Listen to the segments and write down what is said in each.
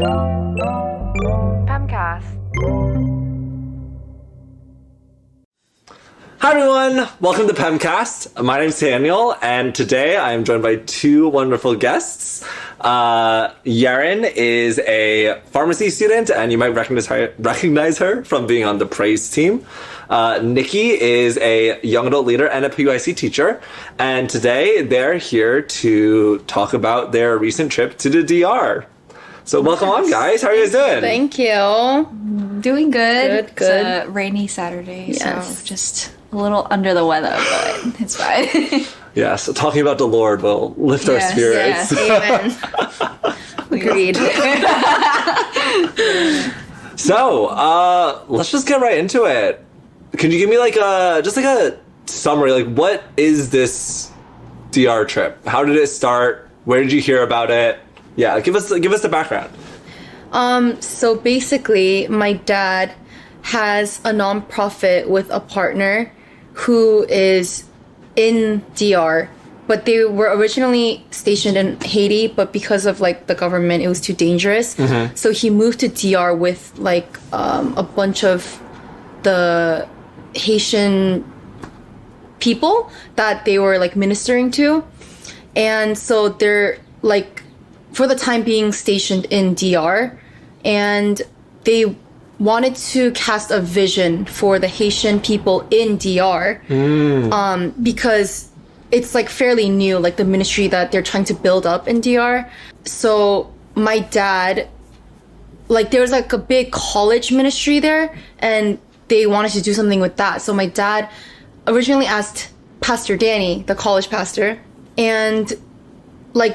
PEMCAST. Hi everyone, welcome to PEMCAST. My name's Daniel, and today I am joined by two wonderful guests. Yerin is a pharmacy student, and you might recognize her from being on the Praise team. Nikki is a young adult leader and a PYC teacher, and today they're here to talk about their recent trip to the DR. So welcome on, guys. How are you guys doing? Thank you. Doing good. Good. It's a rainy Saturday, Yes. so just a little under the weather, but it's fine. Yeah, so talking about the Lord will lift our Yes, spirits. Amen. Agreed. So, let's just get right into it. Can you give me a summary? Like, what is this DR trip? How did it start? Where did you hear about it? Yeah, give us the background. So basically, my dad has a nonprofit with a partner who is in DR, but they were originally stationed in Haiti, but because of the government, it was too dangerous. Mm-hmm. So he moved to DR with a bunch of the Haitian people that they were ministering to, and so they're for the time being stationed in DR, and they wanted to cast a vision for the Haitian people in DR, because it's fairly new, the ministry that they're trying to build up in DR. So my dad, there was a big college ministry there, and they wanted to do something with that. So my dad originally asked Pastor Danny, the college pastor, and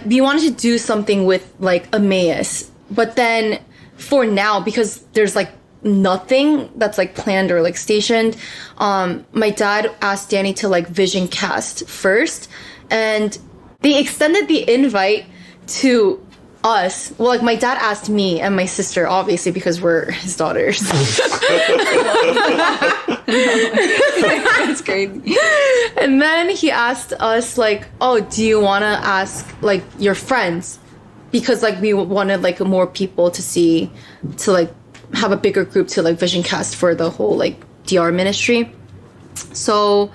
we wanted to do something with Emmaus, but then for now, because there's nothing that's planned or stationed, my dad asked Danny to vision cast first, and they extended the invite to us. Well, my dad asked me and my sister, obviously, because we're his daughters. It's crazy. And then he asked us oh, do you want to ask your friends, because we wanted more people to see, to have a bigger group to vision cast for the whole DR ministry. So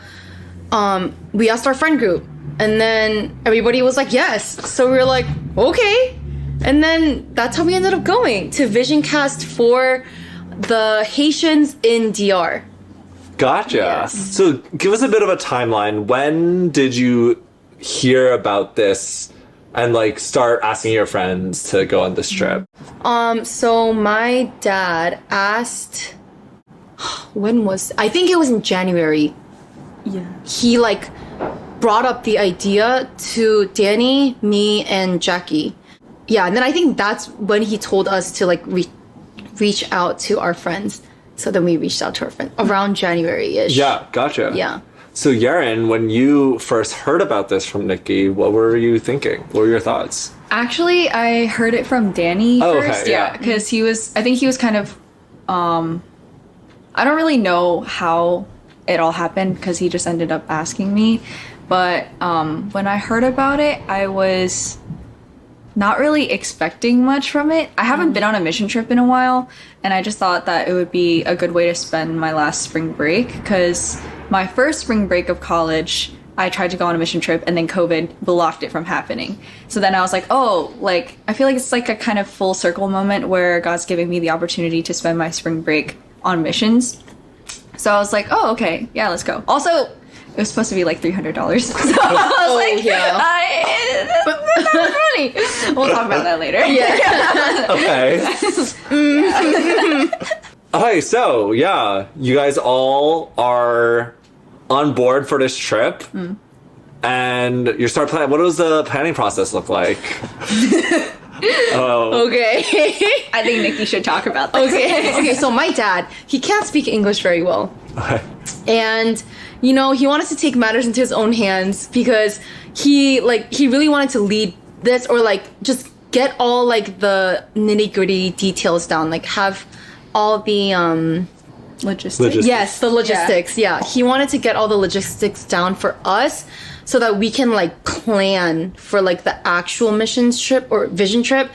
we asked our friend group, and then everybody was yes. So we were okay. And then that's how we ended up going to vision cast for the Haitians in DR. Gotcha. Yes. So give us a bit of a timeline. When did you hear about this and start asking your friends to go on this trip? So my dad asked, I think it was in January. Yeah. He brought up the idea to Danny, me, and Jackie. Yeah, and then I think that's when he told us to reach out to our friends. So then we reached out to our friends around January-ish. Yeah, gotcha. Yeah. So Yerin, when you first heard about this from Nikki, what were you thinking? What were your thoughts? Actually, I heard it from Danny first. Okay, yeah. Because I think he was kind of, I don't really know how it all happened, because he just ended up asking me. But when I heard about it, I was not really expecting much from it. I haven't been on a mission trip in a while, and I just thought that it would be a good way to spend my last spring break, because my first spring break of college, I tried to go on a mission trip, and then COVID blocked it from happening. So then I was I feel it's a kind of full circle moment where God's giving me the opportunity to spend my spring break on missions. So I was oh, okay, yeah, let's go. Also, it was supposed to be $300. So I was yeah. That's not funny. We'll talk about that later. Yeah. Okay. Okay, so yeah, you guys all are on board for this trip, and you start planning. What does the planning process look like? Oh. Okay. I think Nikki should talk about this. Okay, so my dad, he can't speak English very well. Okay. And, he wanted to take matters into his own hands, because he really wanted to lead this, or just get all the nitty-gritty details down, have all the Logistics. Yes, the logistics. Yeah. He wanted to get all the logistics down for us, so that we can plan for the actual missions trip or vision trip.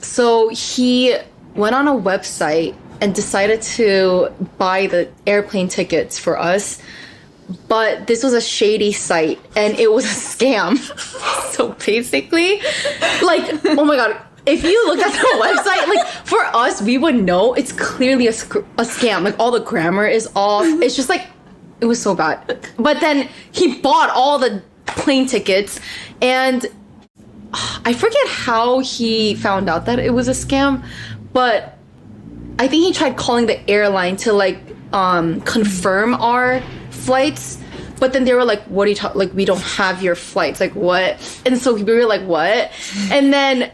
So he went on a website and decided to buy the airplane tickets for us. But this was a shady site and it was a scam. So basically, like, oh my God, if you look at the website, like for us, we would know it's clearly a scam. Like all the grammar is off. It's just like, it was so bad. But then he bought all the plane tickets and I forget how he found out that it was a scam, but I think he tried calling the airline to like confirm our flights, but then they were like, what are you talking, like we don't have your flights, like what? And so we were like, what? And then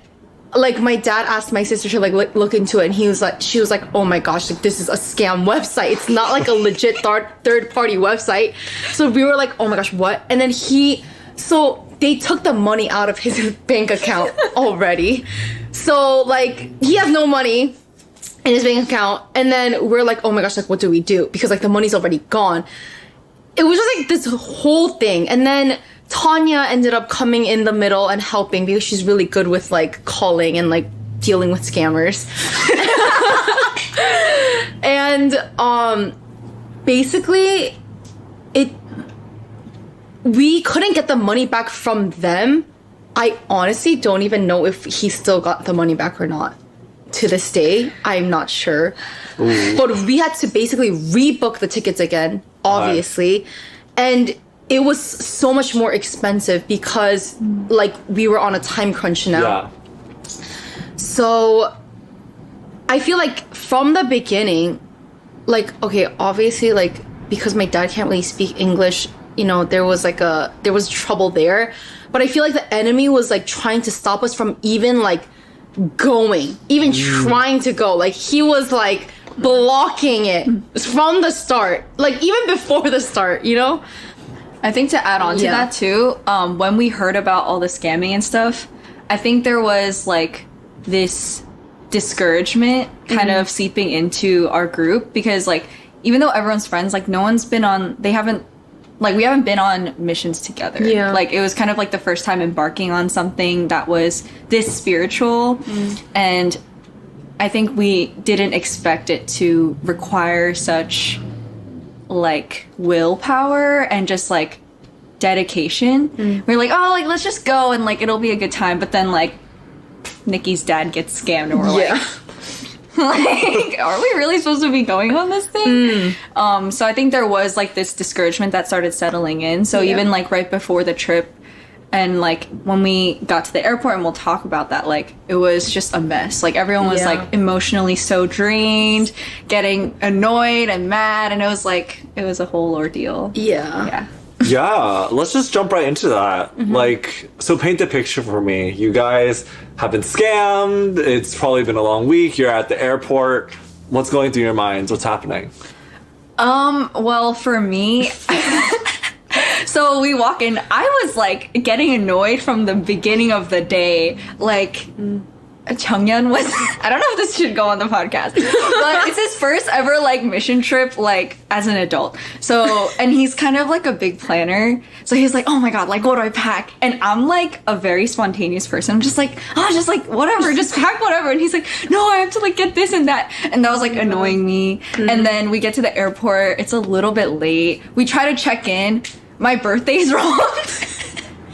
like my dad asked my sister to like look into it, and she was like, oh my gosh, like this is a scam website, it's not like a legit third party website. So we were like, oh my gosh, what? And then so they took the money out of his bank account already, so like he has no money in his bank account. And then we're like, oh my gosh, like what do we do, because like the money's already gone. It was just like this whole thing. And then Tanya ended up coming in the middle and helping because she's really good with like calling and like dealing with scammers. And basically we couldn't get the money back from them. I honestly don't even know if he still got the money back or not. To this day, I'm not sure. Ooh. But we had to basically rebook the tickets again, obviously. And it was so much more expensive because like we were on a time crunch now. Yeah. So I feel like from the beginning, like, okay, obviously like because my dad can't really speak English, you know, there was trouble there. But I feel like the enemy was like trying to stop us from even like trying to go. Like he was like blocking it from the start, like even before the start, you know. I think to add on to that too, when we heard about all the scamming and stuff, I think there was like this discouragement kind of seeping into our group, because like even though everyone's friends, like we haven't been on missions together. Yeah. Like, it was kind of like the first time embarking on something that was this spiritual. And I think we didn't expect it to require such, like, willpower and just, like, dedication. We're like, oh, like, let's just go and, like, it'll be a good time. But then, like, Nikkie's dad gets scammed and we're like... like, are we really supposed to be going on this thing? So I think there was like this discouragement that started settling in. So even like right before the trip and like when we got to the airport, and we'll talk about that, like it was just a mess. Like everyone was like emotionally so drained, getting annoyed and mad, and it was a whole ordeal. Yeah, let's just jump right into that. Like, so paint the picture for me. You guys have been scammed. It's probably been a long week. You're at the airport. What's going through your minds? What's happening? Well, for me, so we walk in. I was like getting annoyed from the beginning of the day. Like, Chungyeon was, I don't know if this should go on the podcast, but it's his first ever like mission trip, like as an adult. So, and he's kind of like a big planner. So he's like, oh my God, like what do I pack? And I'm like a very spontaneous person. I'm just like, whatever, just pack whatever. And he's like, no, I have to like get this and that. And that was like annoying me. And then we get to the airport. It's a little bit late. We try to check in. My birthday's wrong.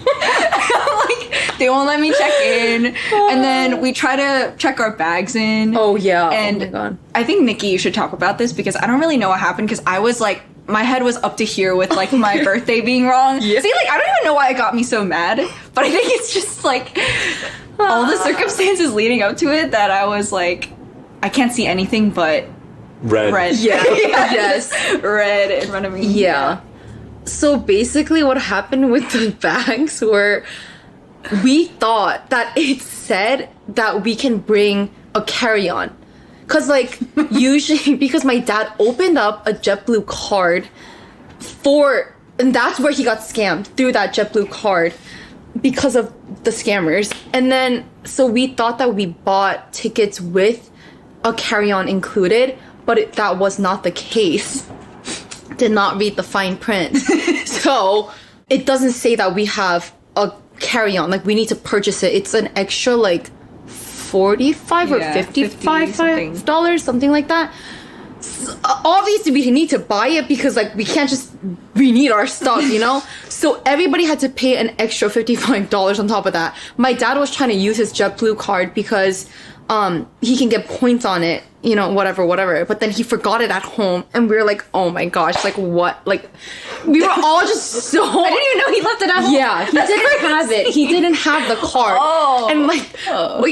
Like, they won't let me check in. And then we try to check our bags in. Oh, yeah. And oh my God. I think, Nikki, you should talk about this, because I don't really know what happened, because I was like, my head was up to here with like my birthday being wrong. See, like, I don't even know why it got me so mad, but I think it's just like all the circumstances leading up to it that I was like, I can't see anything but red. Yeah. Yes. Red in front of me. Yeah. So basically what happened with the bags were, we thought that it said that we can bring a carry-on. Because like, usually, because my dad opened up a JetBlue card and that's where he got scammed, through that JetBlue card, because of the scammers. And then, so we thought that we bought tickets with a carry-on included, but that was not the case. Did not read the fine print. So it doesn't say that we have a carry-on, like we need to purchase it. It's an extra like $45 or Yeah, $55, something like that. So, obviously we need to buy it because like we need our stuff, you know. So everybody had to pay an extra $55 on top of that. My dad was trying to use his JetBlue card because he can get points on it, you know, whatever. But then he forgot it at home, and we were like, oh my gosh, like what? Like we were all just so. I didn't even know he left it at home. Yeah, he didn't have it. He didn't have the card. Oh. And like,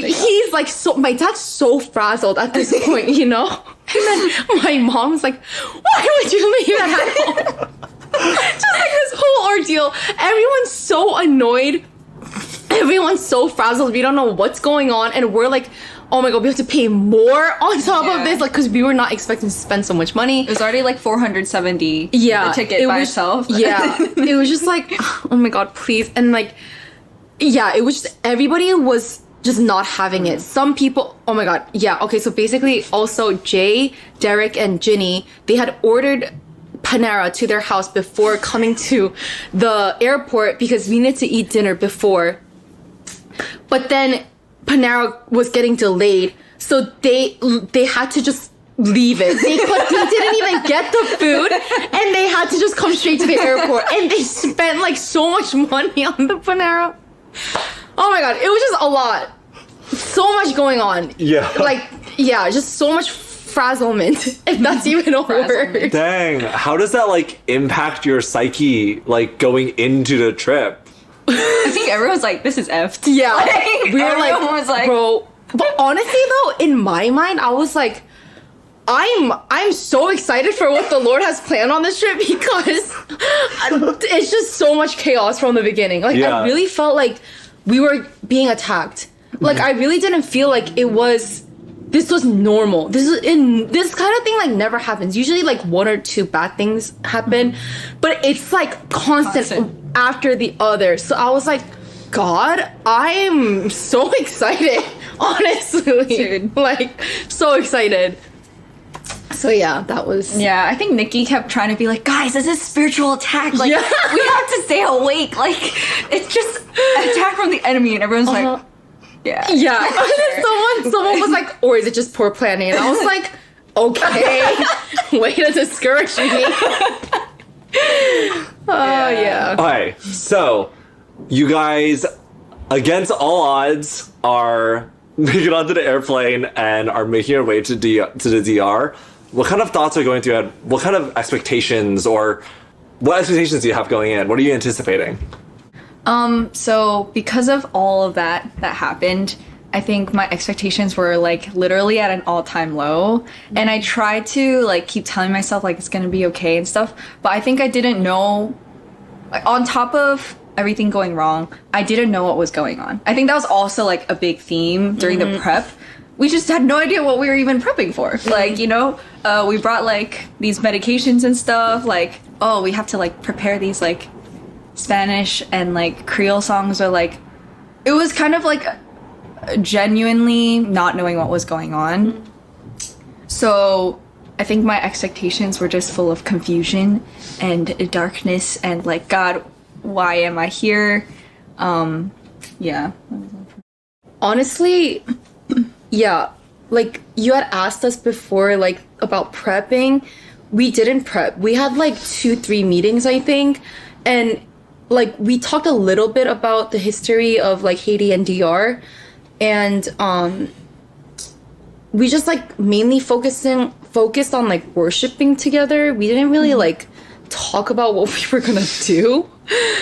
he's like so. My dad's so frazzled at this point, you know. And then my mom's like, why would you leave it at home? Just like this whole ordeal. Everyone's so annoyed. Everyone's so frazzled. We don't know what's going on, and we're like, oh my god, we have to pay more on top of this, like, because we were not expecting to spend so much money. It was already like $470. Yeah, the ticket by itself. Yeah, it was just like, oh my god, please. And like, yeah, it was just, everybody was just not having it. Some people, oh my god, yeah, okay, so basically also Jay, Derek, and Ginny, they had ordered Panera to their house before coming to the airport because we needed to eat dinner before. But then Panera was getting delayed, so they had to just leave it. They didn't even get the food, and they had to just come straight to the airport. And they spent like so much money on the Panera. Oh my god, it was just a lot. So much going on. Yeah. Like, yeah, just so much frazzlement, if that's even a word. Dang, how does that like impact your psyche, like going into the trip? I think everyone's like, this is effed. Yeah. Like, We were like, everyone was like, bro. But honestly though, in my mind, I was like, I'm so excited for what the Lord has planned on this trip because it's just so much chaos from the beginning. Like, Yeah. I really felt like we were being attacked. Like, I really didn't feel like this was normal. This kind of thing like never happens. Usually like one or two bad things happen, but it's like constant after the other. So I was like, God, I'm so excited. Honestly, Dude. like so excited. So yeah, that was. Yeah, I think Nikki kept trying to be like, guys, this is spiritual attack. Like, Yeah. we have to stay awake. Like, it's just attack from the enemy, and everyone's like, yeah. Yeah. And then someone was like, or is it just poor planning? And I was like, okay, way to discourage me. Oh yeah. Okay, so you guys, against all odds, are making it onto the airplane and are making your way to the DR. What kind of thoughts are going through your head? What kind of expectations do you have going in? What are you anticipating? So because of all of that happened, I think my expectations were like literally at an all-time low. And I tried to like keep telling myself like it's gonna be okay and stuff, but I think I didn't know, like, on top of everything going wrong, I didn't know what was going on. I think that was also like a big theme during the prep. We just had no idea what we were even prepping for. Like, you know, we brought like these medications and stuff, like, oh, we have to like prepare these like Spanish and like Creole songs, or like, it was kind of like genuinely not knowing what was going on. So I think my expectations were just full of confusion and darkness and like, God, why am I here? Yeah. Honestly, yeah, like you had asked us before, like about prepping. We didn't prep. We had like 2-3 meetings, I think, and like we talked a little bit about the history of like Haiti and DR, and we just like mainly focused on like worshiping together. We didn't really like talk about what we were gonna do,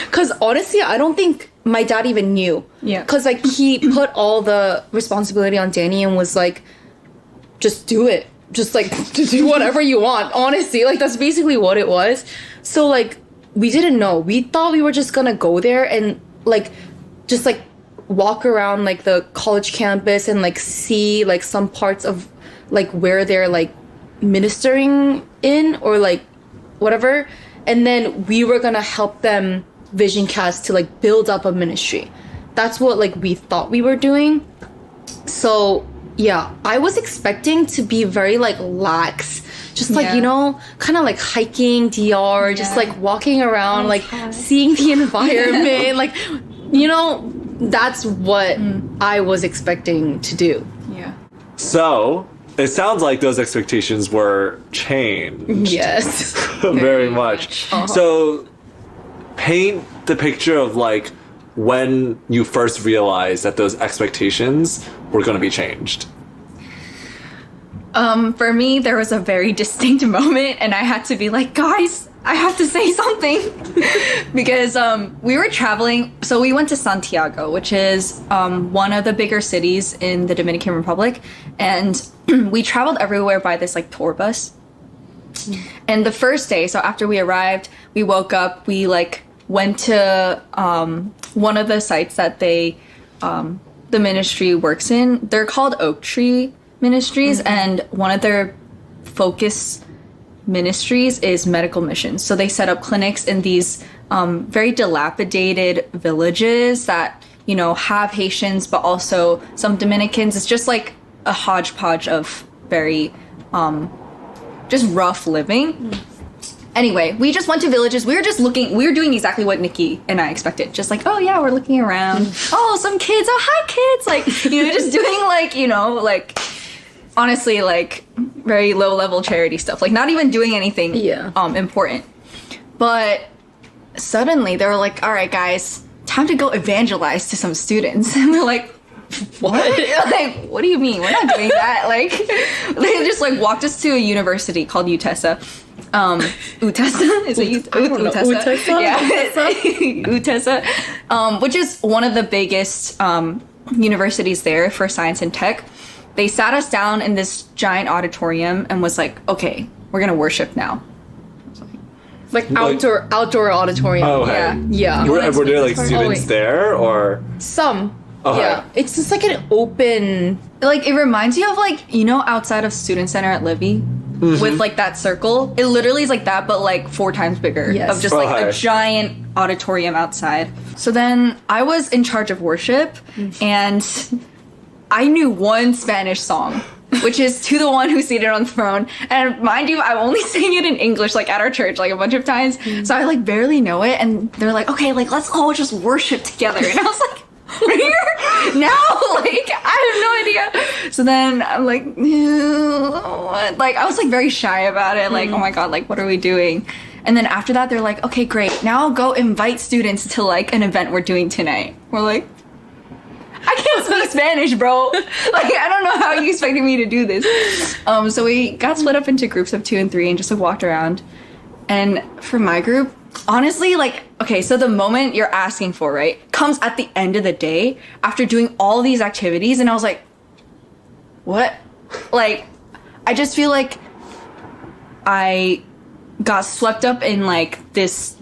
because honestly I don't think my dad even knew. Yeah, because like he put all the responsibility on Danny and was like, just do it, just like to do whatever you want. Honestly, like that's basically what it was. So like we didn't know. We thought we were just gonna go there and like just like walk around like the college campus and like see like some parts of like where they're like ministering in or like whatever, and then we were gonna help them vision cast to like build up a ministry. That's what like we thought we were doing. So yeah, I was expecting to be very like lax, just like, you know, kind of like hiking DR, just like walking around, like seeing the environment, like, you know, that's what I was expecting to do. Yeah. So it sounds like those expectations were changed. Yes. Very much. So paint the picture of like when you first realized that those expectations were going to be changed. For me, there was a very distinct moment, and I had to be like, guys, I have to say something. Because we were traveling, so we went to Santiago, which is one of the bigger cities in the Dominican Republic, and we traveled everywhere by this like tour bus. And the first day, so after we arrived, we woke up, we like went to one of the sites that the ministry works in. They're called Oak Tree Ministries, and one of their focus ministries is medical missions. So they set up clinics in these very dilapidated villages that, you know, have Haitians, but also some Dominicans. It's just like a hodgepodge of very just rough living. Anyway, we just went to villages. We were just looking, we were doing exactly what Nikki and I expected. Just like, oh yeah, we're looking around. Oh, some kids. Oh, hi kids. Like, you know, just doing like, you know, like, honestly, like very low level charity stuff. Like not even doing anything important. But suddenly they were like, all right, guys, time to go evangelize to some students. And we're like, what? Like, what do you mean? We're not doing that. Like, they just like walked us to a university called UTESA. UTESA? Is it UTESA? UTESA? Yeah. UTESA. Which is one of the biggest universities there for science and tech. They sat us down in this giant auditorium and was like, okay, we're gonna worship now. Like outdoor auditorium. Oh, hey. Yeah. Were there like students there or? Some. Okay. Yeah. It's just like an open. Like, it reminds you of like, you know, outside of Student Center at Livy? With like that circle. It literally is like that, but like 4 times bigger. Yes. Of just like a giant auditorium outside. So then I was in charge of worship, and I knew one Spanish song, which is To the One Who's Seated on the Throne. And mind you, I only sang it in English, like at our church, like a bunch of times. So I like barely know it. And they're like, okay, like let's all just worship together. And I was like, we're here now? Like, I have no idea. So then I'm like, what? Like, I was like very shy about it. Like, oh my God, like what are we doing? And then after that, they're like, okay, great. Now go invite students to like an event we're doing tonight. We're like, I can't speak Spanish, bro. Like, I don't know how you expected me to do this. So we got split up into groups of 2 and 3 and just like walked around. And for my group, honestly, like, okay, so the moment you're asking for, right, comes at the end of the day after doing all these activities. And I was like, what? Like, I just feel like I got swept up in like this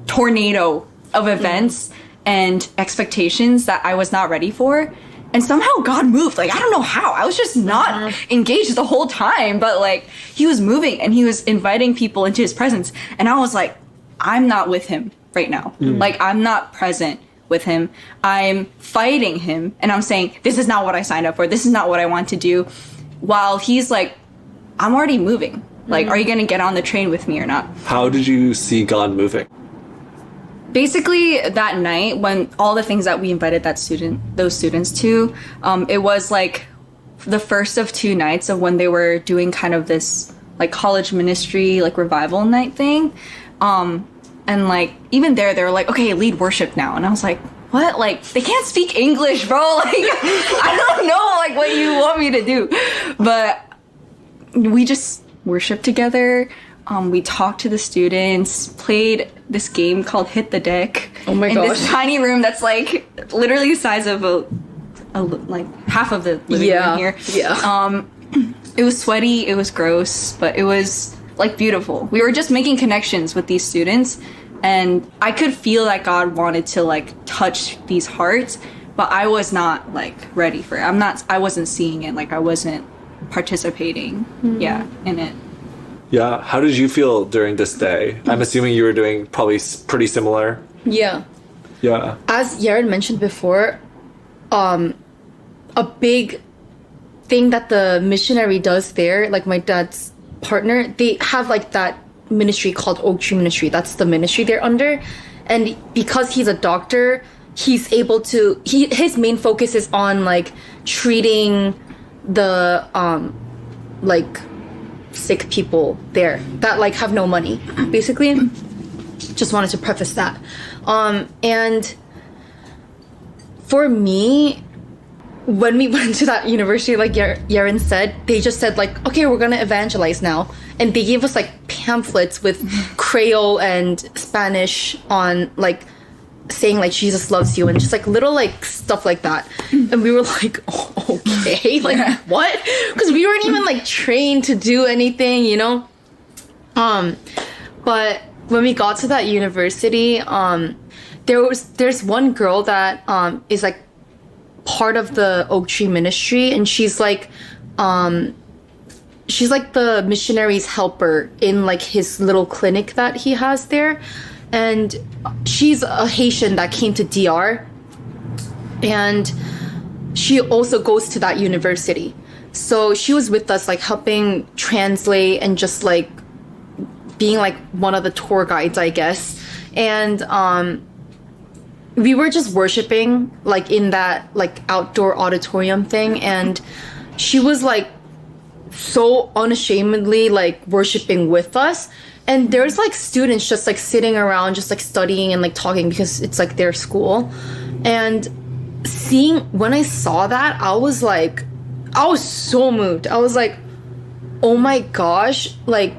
tornado of events and expectations that I was not ready for. And somehow God moved. Like, I don't know how. I was just not engaged the whole time. But, like, he was moving and he was inviting people into his presence. And I was like, I'm not with him right now. Like, I'm not present with him. I'm fighting him. And I'm saying, this is not what I signed up for. This is not what I want to do. While he's like, I'm already moving. Like, are you going to get on the train with me or not? How did you see God moving? Basically, that night, when all the things that we invited those students to, it was like the first of 2 nights of when they were doing kind of this like college ministry, like revival night thing. And like, even there, they were like, okay, lead worship now. And I was like, what? Like, they can't speak English, bro. Like, I don't know, like, what you want me to do. But we just worshiped together. We talked to the students, played this game called Hit the Deck. Oh my in gosh. this tiny room that's like literally the size of like half of the living room here. Yeah. It was sweaty, it was gross, but it was like beautiful. We were just making connections with these students, and I could feel that God wanted to like touch these hearts, but I was not like ready for it. I wasn't seeing it, like I wasn't participating in it. Yeah. How did you feel during this day? I'm assuming you were doing probably pretty similar. Yeah. Yeah. As Yerin mentioned before, a big thing that the missionary does there, like my dad's partner, they have like that ministry called Oak Tree Ministry. That's the ministry they're under. And because he's a doctor, he's able to, his main focus is on like treating the like sick people there that like have no money, basically. Just wanted to preface that. And for me, when we went to that university, like Yerin said, they just said like, okay, we're gonna evangelize now, and they gave us like pamphlets with Creole and Spanish on like saying like Jesus loves you and just like little like stuff like that. And we were like, oh, okay, like what? Because we weren't even like trained to do anything, you know. But when we got to that university, there's one girl that is like part of the Oak Tree ministry, and she's like the missionary's helper in like his little clinic that he has there. And she's a Haitian that came to DR, and she also goes to that university. So she was with us like helping translate and just like being like one of the tour guides, I guess. And we were just worshiping like in that like outdoor auditorium thing, and she was like so unashamedly like worshiping with us. And there's like students just like sitting around just like studying and like talking because it's like their school. And when I saw that, I was so moved. I was like, oh my gosh, like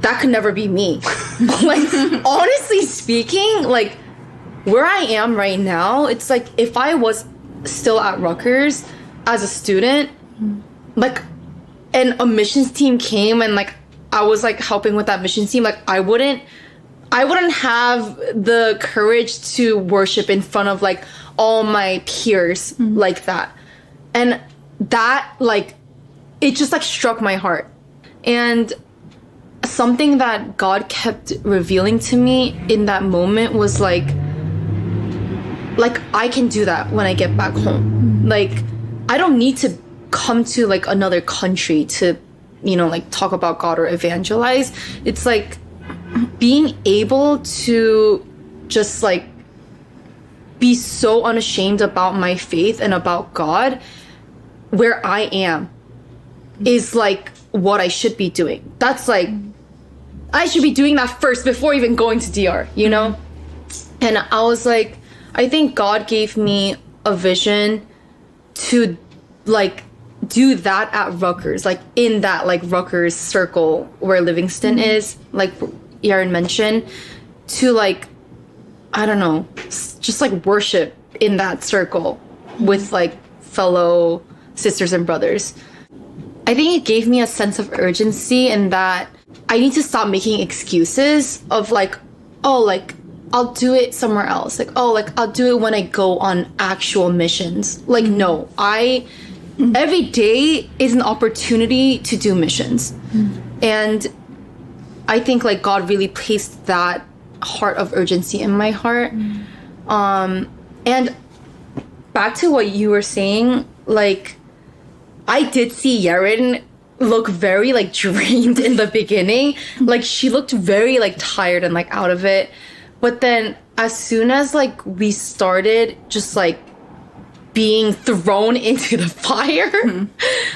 that could never be me. Like honestly speaking, like where I am right now, it's like if I was still at Rutgers as a student, like, and a missions team came and like I was like helping with that missions team, like I wouldn't have the courage to worship in front of like all my peers like that. And that like it just like struck my heart. And something that God kept revealing to me in that moment was like I can do that when I get back home. Like I don't need to come to like another country to, you know, like talk about God or evangelize. It's like being able to just like be so unashamed about my faith and about God where I am is like what I should be doing. That's like I should be doing that first before even going to DR, you know? And I was like, I think God gave me a vision to like do that at Rutgers, like in that like Rutgers circle where Livingston is, like Yerin mentioned, to like, I don't know, just like worship in that circle with like fellow sisters and brothers. I think it gave me a sense of urgency in that I need to stop making excuses of like, oh, like I'll do it somewhere else. Like, oh, like I'll do it when I go on actual missions. Like, no, every day is an opportunity to do missions. And I think like God really placed that heart of urgency in my heart. And back to what you were saying, like I did see Yerin look very like drained in the beginning. Like she looked very like tired and like out of it. But then as soon as like we started just like being thrown into the fire,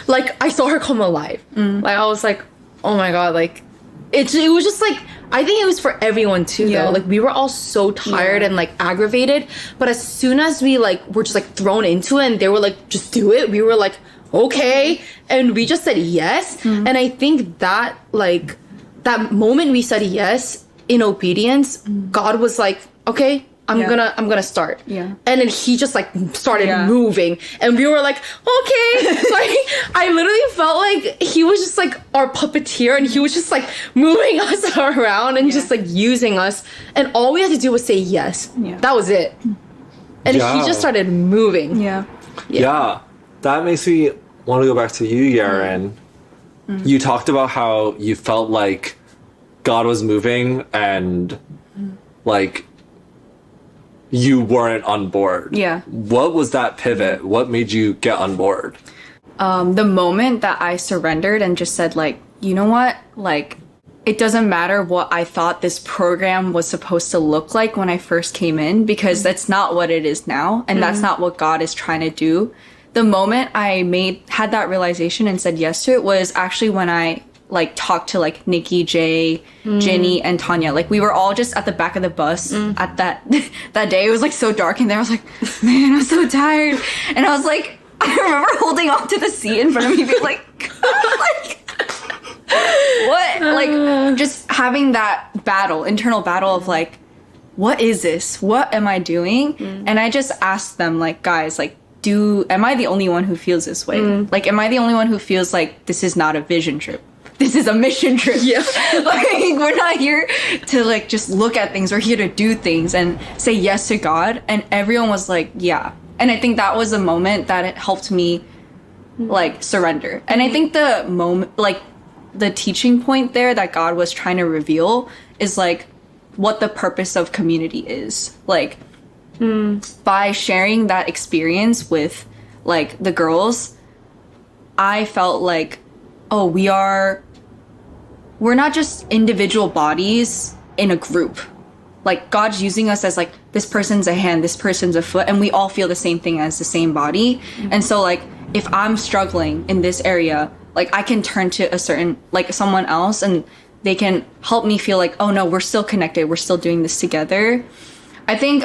like I saw her come alive. Like I was like, oh my God, like it was just like, I think it was for everyone too though. Like we were all so tired and like aggravated, but as soon as we like were just like thrown into it and they were like, just do it, we were like, okay, and we just said yes. And I think that like that moment we said yes in obedience, God was like, okay, I'm gonna start. And then he just like started moving, and we were like, okay. Like I literally felt like he was just like our puppeteer, and he was just like moving us around and just like using us, and all we had to do was say yes. That was it. And he just started moving. That makes me want to go back to you, Yerin. You talked about how you felt like God was moving and like you weren't on board. What was that pivot? What made you get on board? The moment that I surrendered and just said like, you know what? Like it doesn't matter what I thought this program was supposed to look like when I first came in, because that's not what it is now, and that's not what God is trying to do. The moment I had that realization and said yes to it was actually when I like talked to like Nikki, Jay, Jenny, and Tanya. Like we were all just at the back of the bus at that day. It was like so dark in there. I was like, man, I'm so tired. And I was like, I remember holding on to the seat in front of me, being like, what? Like just having that internal battle of like, what is this? What am I doing? And I just asked them like, guys, like, am I the only one who feels this way? Like, am I the only one who feels like this is not a vision trip? This is a mission trip. Yeah. Like, we're not here to like just look at things. We're here to do things and say yes to God. And everyone was like, yeah. And I think that was a moment that it helped me like surrender. And I think the moment, like the teaching point there that God was trying to reveal is like what the purpose of community is. Like, by sharing that experience with like the girls, I felt like, oh, we're not just individual bodies in a group. Like God's using us as like, this person's a hand, this person's a foot, and we all feel the same thing as the same body. And so like, if I'm struggling in this area, like I can turn to a certain, like someone else, and they can help me feel like, oh no, we're still connected. We're still doing this together. I think,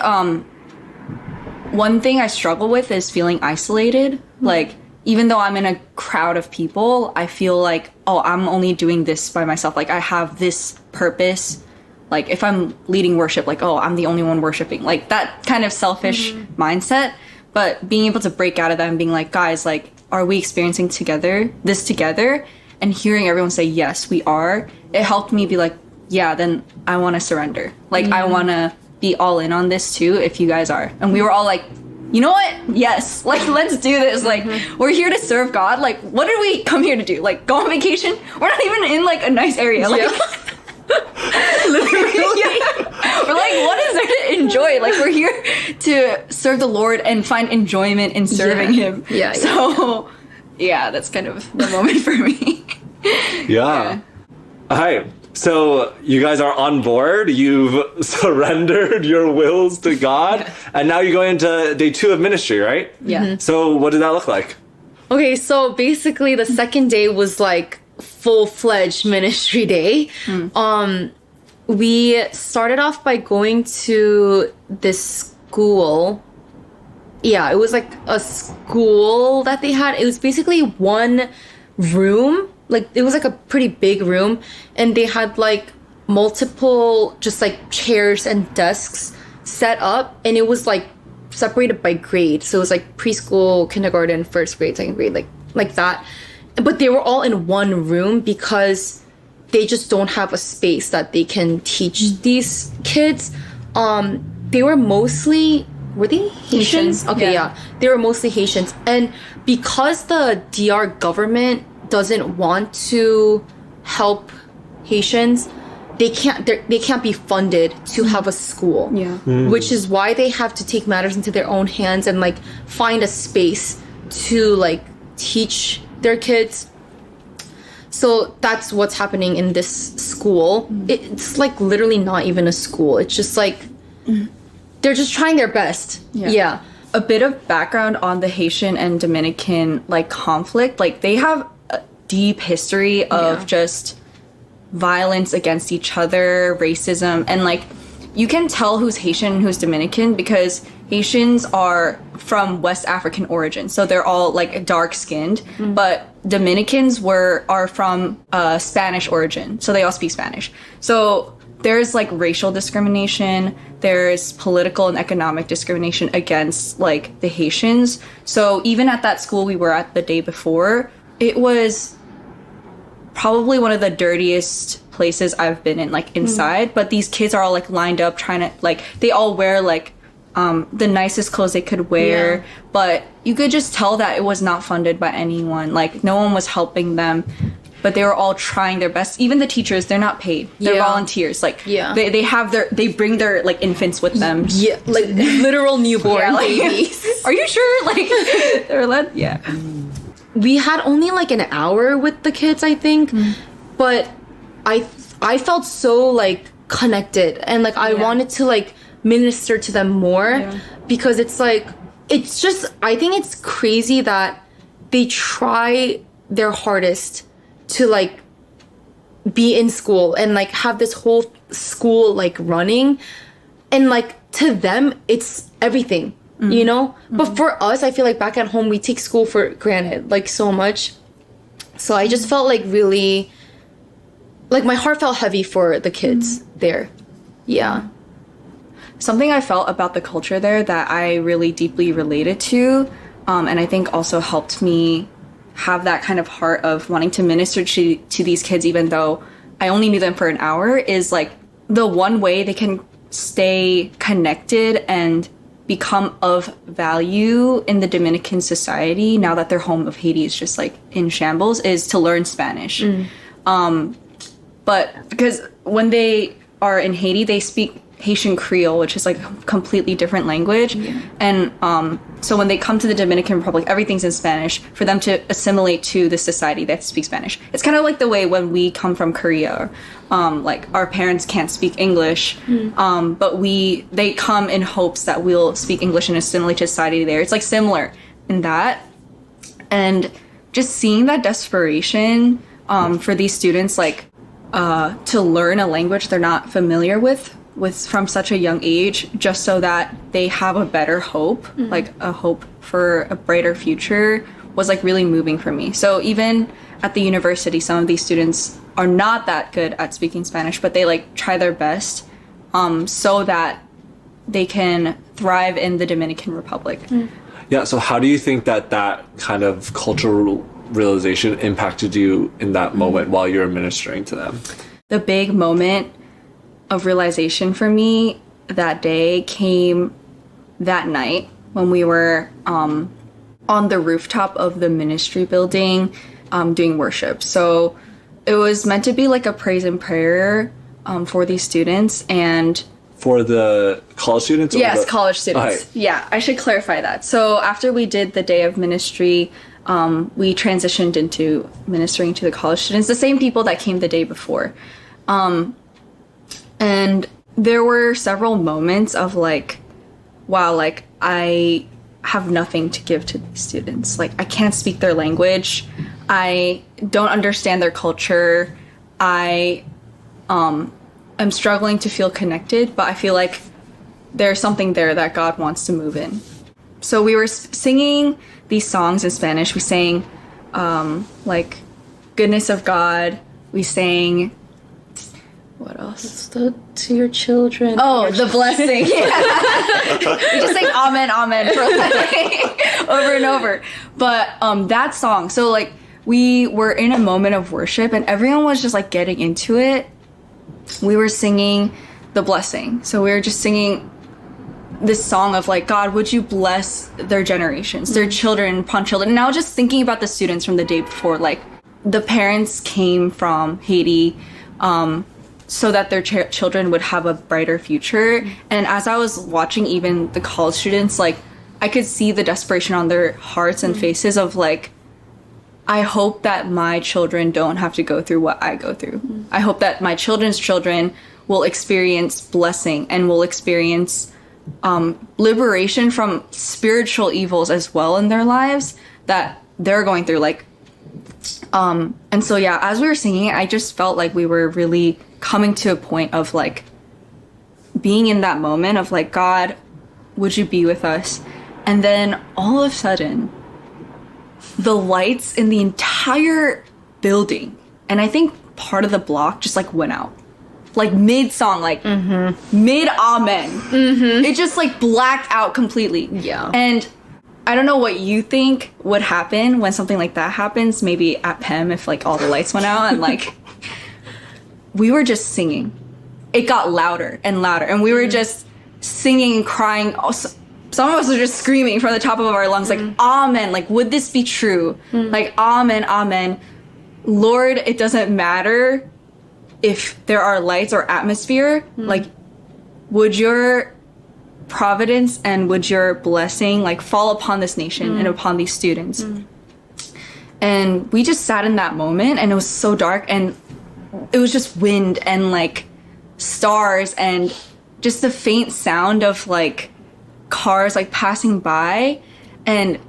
one thing I struggle with is feeling isolated. Like, even though I'm in a crowd of people, I feel like, oh, I'm only doing this by myself. Like, I have this purpose. Like, if I'm leading worship, like, oh, I'm the only one worshiping. Like, that kind of selfish mindset. But being able to break out of that and being like, guys, like, are we experiencing this together? And hearing everyone say, yes, we are. It helped me be like, yeah, then I want to surrender. Like, I want to be all in on this too, if you guys are. And we were all like, you know what? Yes. Like, let's do this. Like, we're here to serve God. Like, what did we come here to do? Like, go on vacation? We're not even in, like, a nice area. Like, literally. Yeah. We're like, what is there to enjoy? Like, we're here to serve the Lord and find enjoyment in serving Him. Yeah. So, yeah, that's kind of the moment for me. Yeah. Hi. So you guys are on board, you've surrendered your wills to God, and now you're going into day 2 of ministry, right? Yeah. So what did that look like? Okay, so basically the second day was like full-fledged ministry day. We started off by going to this school. Yeah, it was like a school that they had. It was basically one room. Like, it was like a pretty big room, and they had like multiple just like chairs and desks set up, and it was like separated by grade. So it was like preschool, kindergarten, first grade, second grade, like that. But they were all in one room because they just don't have a space that they can teach these kids. They were mostly, were they Haitians? Okay, yeah. They were mostly Haitians. And because the DR government doesn't want to help Haitians, they can't be funded to have a school. Yeah. Which is why they have to take matters into their own hands and like find a space to like teach their kids. So that's what's happening in this school. It's like literally not even a school. It's just like they're just trying their best. Yeah. A bit of background on the Haitian and Dominican like conflict. Like, they have a deep history of just violence against each other, racism, and like you can tell who's Haitian and who's Dominican because Haitians are from West African origin, so they're all like dark skinned, but Dominicans are from Spanish origin, so they all speak Spanish. So there's like racial discrimination, there's political and economic discrimination against like the Haitians. So even at that school we were at the day before, it was probably one of the dirtiest places I've been in, like inside, but these kids are all like lined up trying to like, they all wear like the nicest clothes they could wear, but you could just tell that it was not funded by anyone. Like, no one was helping them, but they were all trying their best. Even the teachers, they're not paid. They're volunteers. Like, they bring their like infants with them. Yeah, like literal newborn babies. Are you sure? Like, they're let. Yeah. We had only like an hour with the kids, I think, but I felt so like connected, and like I wanted to like minister to them more, because it's like, it's just, I think it's crazy that they try their hardest to like be in school and like have this whole school like running, and like to them it's everything, you know. But for us, I feel like back at home we take school for granted like so much. So I just felt like really, like my heart felt heavy for the kids there. Yeah. Something I felt about the culture there that I really deeply related to, and I think also helped me have that kind of heart of wanting to minister to these kids, even though I only knew them for an hour, is like the one way they can stay connected and become of value in the Dominican society now that their home of Haiti is just like in shambles, is to learn Spanish. But because when they are in Haiti, they speak Haitian Creole, which is like a completely different language. And so when they come to the Dominican Republic, everything's in Spanish. For them to assimilate to the society, they have to speak Spanish. It's kind of like the way when we come from Korea, like our parents can't speak English, but they come in hopes that we'll speak English and assimilate to society there. It's like similar in that. And just seeing that desperation for these students, like to learn a language they're not familiar with from such a young age, just so that they have a better hope, like a hope for a brighter future, was like really moving for me. So even at the university, some of these students are not that good at speaking Spanish, but they like try their best so that they can thrive in the Dominican Republic. Yeah, so how do you think that kind of cultural realization impacted you in that moment while you're ministering to them? The big moment of realization for me that day came that night when we were on the rooftop of the ministry building doing worship. So it was meant to be like a praise and prayer for these students. And for the college students? Yes, college students. Okay. Yeah, I should clarify that. So after we did the day of ministry, we transitioned into ministering to the college students, the same people that came the day before. And there were several moments of like, wow, like I have nothing to give to these students. Like I can't speak their language. I don't understand their culture. I am struggling to feel connected, but I feel like there's something there that God wants to move in. So we were singing these songs in Spanish. We sang like Goodness of God. We sang, what else? To your children. Oh, the blessing. Yeah. We just sang amen, amen for like over and over. But that song, so like we were in a moment of worship and everyone was just like getting into it. We were singing the blessing. So we were just singing this song of like, God, would you bless their generations, their children upon children. And I was just thinking about the students from the day before, like the parents came from Haiti so that their children would have a brighter future. And as I was watching even the college students, like I could see the desperation on their hearts and faces of like, I hope that my children don't have to go through what I go through. I hope that my children's children will experience blessing and will experience liberation from spiritual evils as well in their lives that they're going through. Like, and so, yeah, as we were singing, I just felt like we were really coming to a point of like being in that moment of like, God, would you be with us? And then all of a sudden, the lights in the entire building, and I think part of the block just like went out. Like mid-song, like mid-amen. It just like blacked out completely. Yeah. And I don't know what you think would happen when something like that happens, maybe at PEM if like all the lights went out and like we were just singing. It got louder and louder and we were just singing and crying. Also, some of us were just screaming from the top of our lungs like, amen, like would this be true? Like amen, amen. Lord, it doesn't matter if there are lights or atmosphere, like would your providence and would your blessing like fall upon this nation and upon these students? And we just sat in that moment and it was so dark and it was just wind and like stars and just the faint sound of like cars like passing by. And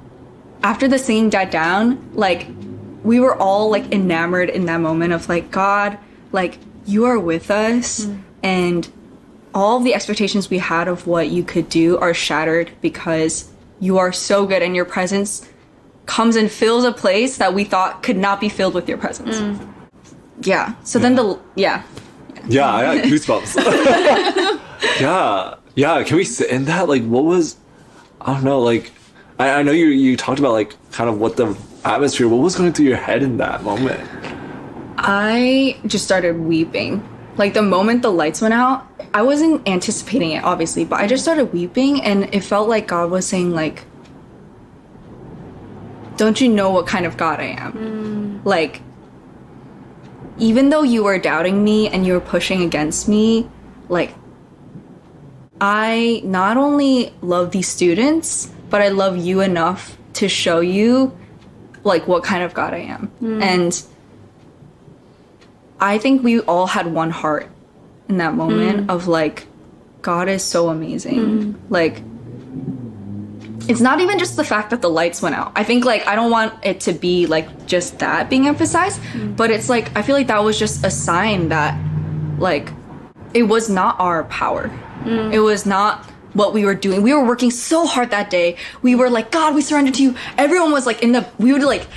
after the singing died down, like we were all like enamored in that moment of like, God, like you are with us, and all of the expectations we had of what you could do are shattered because you are so good, and your presence comes and fills a place that we thought could not be filled with your presence. Yeah. So then Yeah, I got goosebumps. Yeah. Can we sit in that? Like, what was, I don't know, like, I know you talked about, like, kind of what the atmosphere, what was going through your head in that moment? I just started weeping. Like, the moment the lights went out, I wasn't anticipating it, obviously, but I just started weeping, and it felt like God was saying, like, don't you know what kind of God I am? Like, even though you were doubting me and you were pushing against me, like, I not only love these students, but I love you enough to show you, like, what kind of God I am. And I think we all had one heart in that moment of, like, God is so amazing. Like, it's not even just the fact that the lights went out. I think, like, I don't want it to be, like, just that being emphasized, but it's, like, I feel like that was just a sign that, like, it was not our power. It was not what we were doing. We were working so hard that day. We were like, God, we surrender to you. Everyone was, like, we would, like,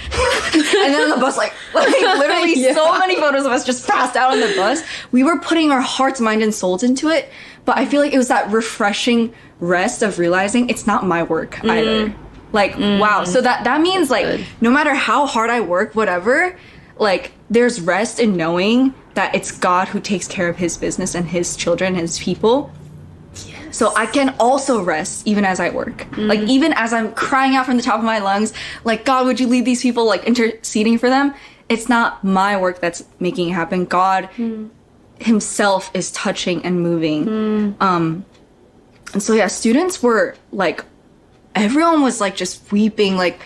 and then on the bus, like literally so many photos of us just passed out on the bus. We were putting our hearts, mind, and souls into it, but I feel like it was that refreshing rest of realizing it's not my work either. Like, wow. So that means, like, no matter how hard I work, whatever, like, there's rest in knowing that it's God who takes care of his business and his children, his people. Yes. So I can also rest even as I work. Like, even as I'm crying out from the top of my lungs, like, God, would you lead these people, like, interceding for them? It's not my work that's making it happen. God himself is touching and moving. And so, yeah, students were, like, everyone was, like, just weeping, like,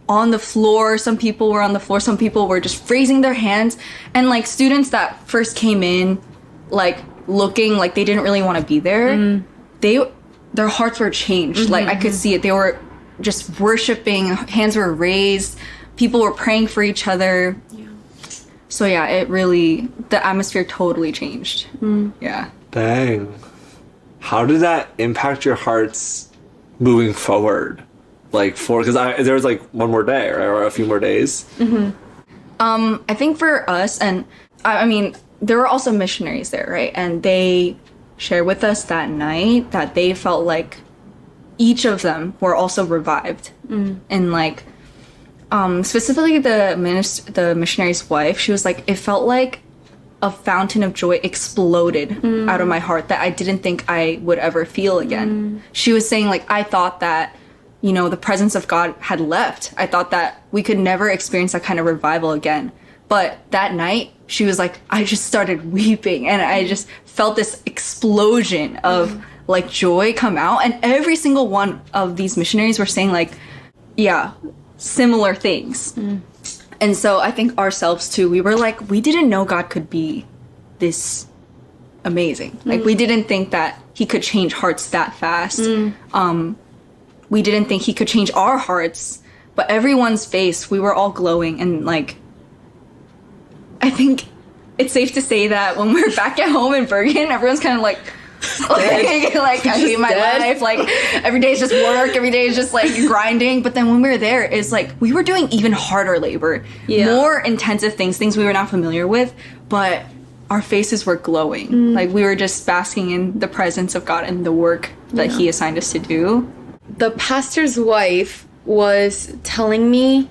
on the floor. Some people were on the floor. Some people were just raising their hands. And, like, students that first came in, like, looking like they didn't really want to be there, their hearts were changed. Like, I could see it. They were just worshiping. Hands were raised. People were praying for each other. So, yeah, it really, the atmosphere totally changed. Yeah. Dang. How did that impact your hearts moving forward? Like, because there was, like, one more day, right? Or a few more days. I think for us, and I mean, there were also missionaries there, right? And they shared with us that night that they felt like each of them were also revived. And, like, specifically the missionary's wife, she was like, it felt like a fountain of joy exploded out of my heart that I didn't think I would ever feel again. She was saying, like, I thought that, you know, the presence of God had left. I thought that we could never experience that kind of revival again. But that night, she was like, I just started weeping, and I just felt this explosion of, like, joy come out. And every single one of these missionaries were saying, like, yeah, similar things. And so I think ourselves too, we were like, we didn't know God could be this amazing. Like, we didn't think that he could change hearts that fast. We didn't think he could change our hearts, but everyone's face, we were all glowing. And, like, I think it's safe to say that when we're back at home in Bergen, everyone's kind of like I hate my life. Like, every day is just work. Every day is just, like, grinding. But then when we were there, it's like we were doing even harder labor, more intensive things we were not familiar with. But our faces were glowing. Like, we were just basking in the presence of God and the work that he assigned us to do. The pastor's wife was telling me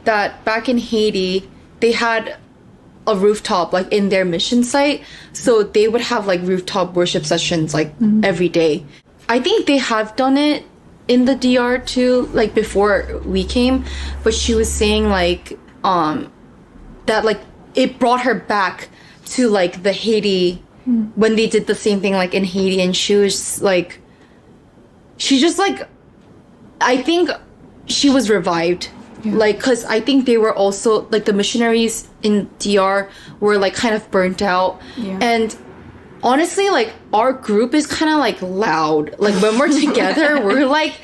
that back in Haiti, they had a rooftop, like, in their mission site, so they would have, like, rooftop worship sessions, like, every day. I think they have done it in the DR too, like, before we came, but she was saying, like, that, like, it brought her back to, like, the Haiti, when they did the same thing, like, in Haiti, and she was like, she just, like, I think she was revived Like, because I think they were also, like, the missionaries in DR were, like, kind of burnt out. Yeah. And honestly, like, our group is kind of, like, loud. Like, when we're together, we're, like,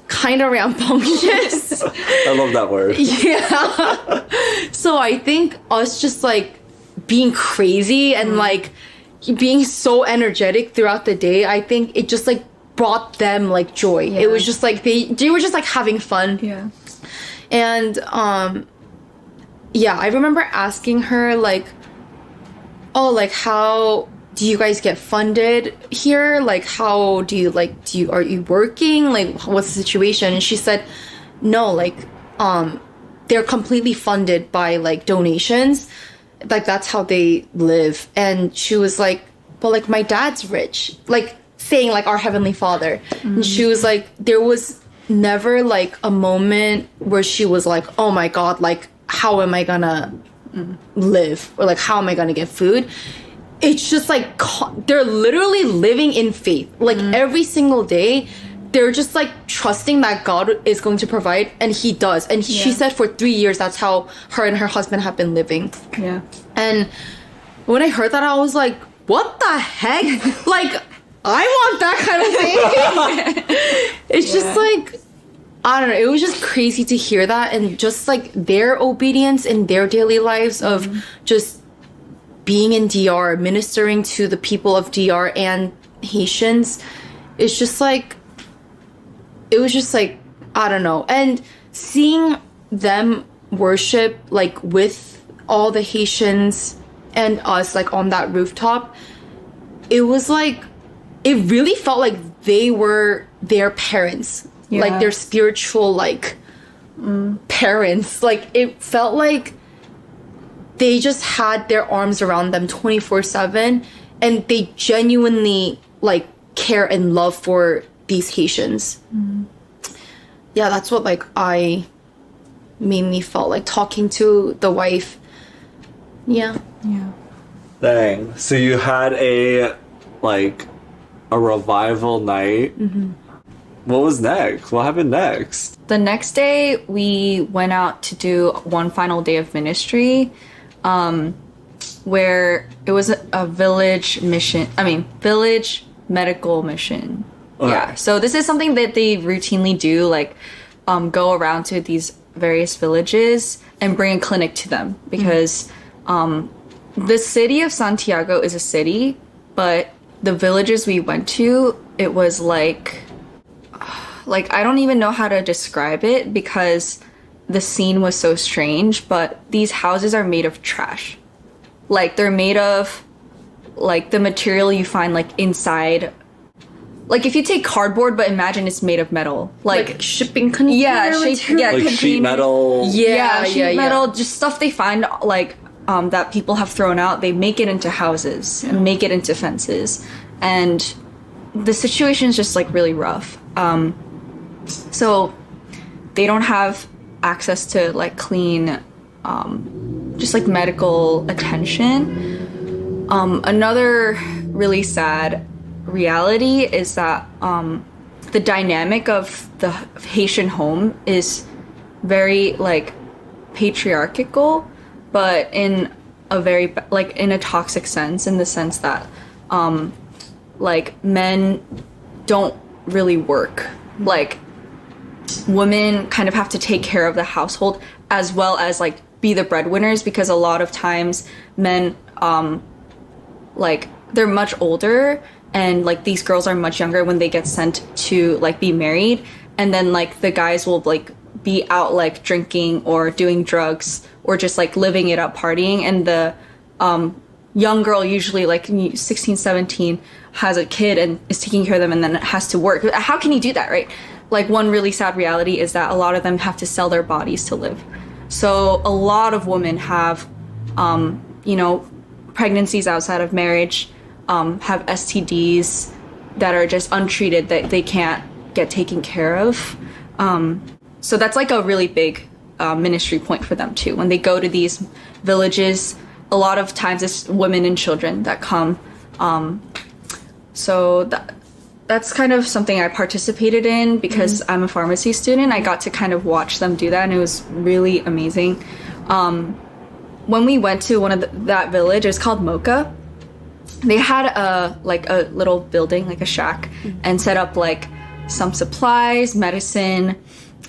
kind of rambunctious. I love that word. Yeah. So I think us just, like, being crazy and, like, being so energetic throughout the day, I think it just, like, brought them, like, joy. Yeah. It was just, like, they were just, like, having fun. Yeah. And yeah, I remember asking her, like, oh, like, how do you guys get funded here? Like, how do you, like, are you working? Like, what's the situation? And she said, no, like, they're completely funded by, like, donations. Like, that's how they live. And she was like, but, like, my dad's rich. Like, saying, like, our Heavenly Father. And she was like, there was never, like, a moment where she was like, oh my God, like, how am I gonna live? Or, like, how am I gonna get food? It's just, like, they're literally living in faith. Like, every single day, they're just, like, trusting that God is going to provide, and He does. And she said for 3 years, that's how her and her husband have been living. Yeah. And when I heard that, I was like, what the heck? Like, I want that kind of thing. It's just like, I don't know. It was just crazy to hear that, and just like their obedience in their daily lives of just being in DR, ministering to the people of DR and Haitians. It's just like, it was just like, I don't know. And seeing them worship, like, with all the Haitians and us, like, on that rooftop, it was like, it really felt like they were their parents, like their spiritual, like, parents. Like, it felt like they just had their arms around them 24/7, and they genuinely, like, care and love for these Haitians. Yeah, that's what, like, made me felt like talking to the wife. Yeah. Dang. So you had a revival night. What was next? What happened next? The next day, we went out to do one final day of ministry, where it was a village medical mission. Okay. Yeah. So this is something that they routinely do, like, go around to these various villages and bring a clinic to them, because the city of Santiago is a city, but the villages we went to, it was like I don't even know how to describe it, because the scene was so strange, but these houses are made of trash. Like, they're made of, like, the material you find, like, inside. Like, if you take cardboard, but imagine it's made of metal. Like shipping container material. Like sheet metal. Sheet metal, just stuff they find, like, that people have thrown out. They make it into houses and make it into fences. And the situation is just, like, really rough. So they don't have access to, like, clean, just, like, medical attention. Another really sad reality is that the dynamic of the Haitian home is very, like, patriarchal, but in a very, like, in a toxic sense, in the sense that like, men don't really work. Like, women kind of have to take care of the household as well as, like, be the breadwinners, because a lot of times men like, they're much older, and, like, these girls are much younger when they get sent to, like, be married, and then, like, the guys will, like, be out, like, drinking or doing drugs or just, like, living it up, partying, and the young girl, usually, like, 16, 17, has a kid and is taking care of them, and then has to work. How can you do that, right? Like, one really sad reality is that a lot of them have to sell their bodies to live. So a lot of women have, you know, pregnancies outside of marriage, have STDs that are just untreated, that they can't get taken care of. So that's, like, a really big ministry point for them too. When they go to these villages, a lot of times it's women and children that come. So that's kind of something I participated in because I'm a pharmacy student. I got to kind of watch them do that, and it was really amazing. When we went to one of that village, it's called Mocha. They had a little building, like a shack, and set up like some supplies, medicine,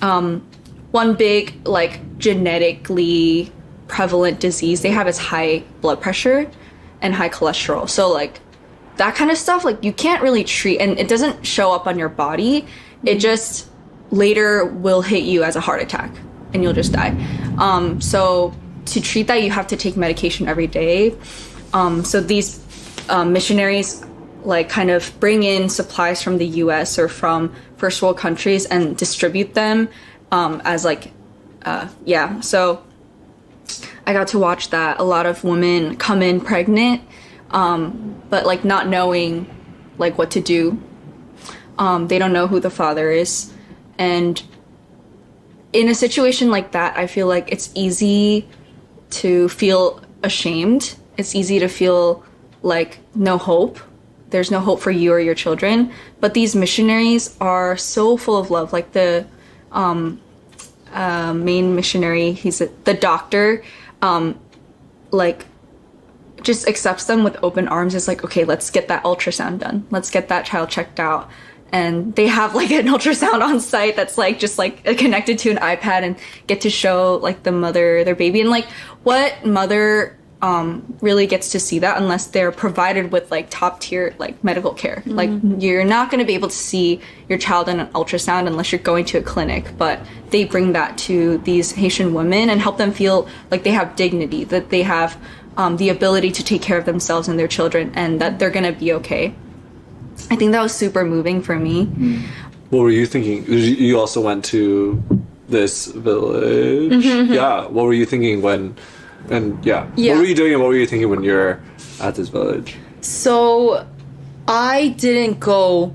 one big like genetically prevalent disease they have is high blood pressure and high cholesterol. So like that kind of stuff, like you can't really treat, and it doesn't show up on your body. It just later will hit you as a heart attack and you'll just die. So to treat that, you have to take medication every day. So these missionaries like kind of bring in supplies from the US or from first world countries and distribute them as like, so I got to watch that. A lot of women come in pregnant, but like not knowing like what to do. They don't know who the father is. And in a situation like that, I feel like it's easy to feel ashamed. It's easy to feel like no hope. There's no hope for you or your children. But these missionaries are so full of love. Like the main missionary, the doctor, like just accepts them with open arms. It's like, okay, let's get that ultrasound done. Let's get that child checked out. And they have like an ultrasound on site that's like just like connected to an iPad and get to show like the mother their baby. And like what mother really gets to see that unless they're provided with like top tier like medical care. Like you're not going to be able to see your child in an ultrasound unless you're going to a clinic, but they bring that to these Haitian women and help them feel like they have dignity, that they have the ability to take care of themselves and their children, and that they're going to be okay. I think that was super moving for me. What were you thinking? You also went to this village. Yeah. What were you thinking when? And yeah. What were you doing and what were you thinking when you're at this village? So I didn't go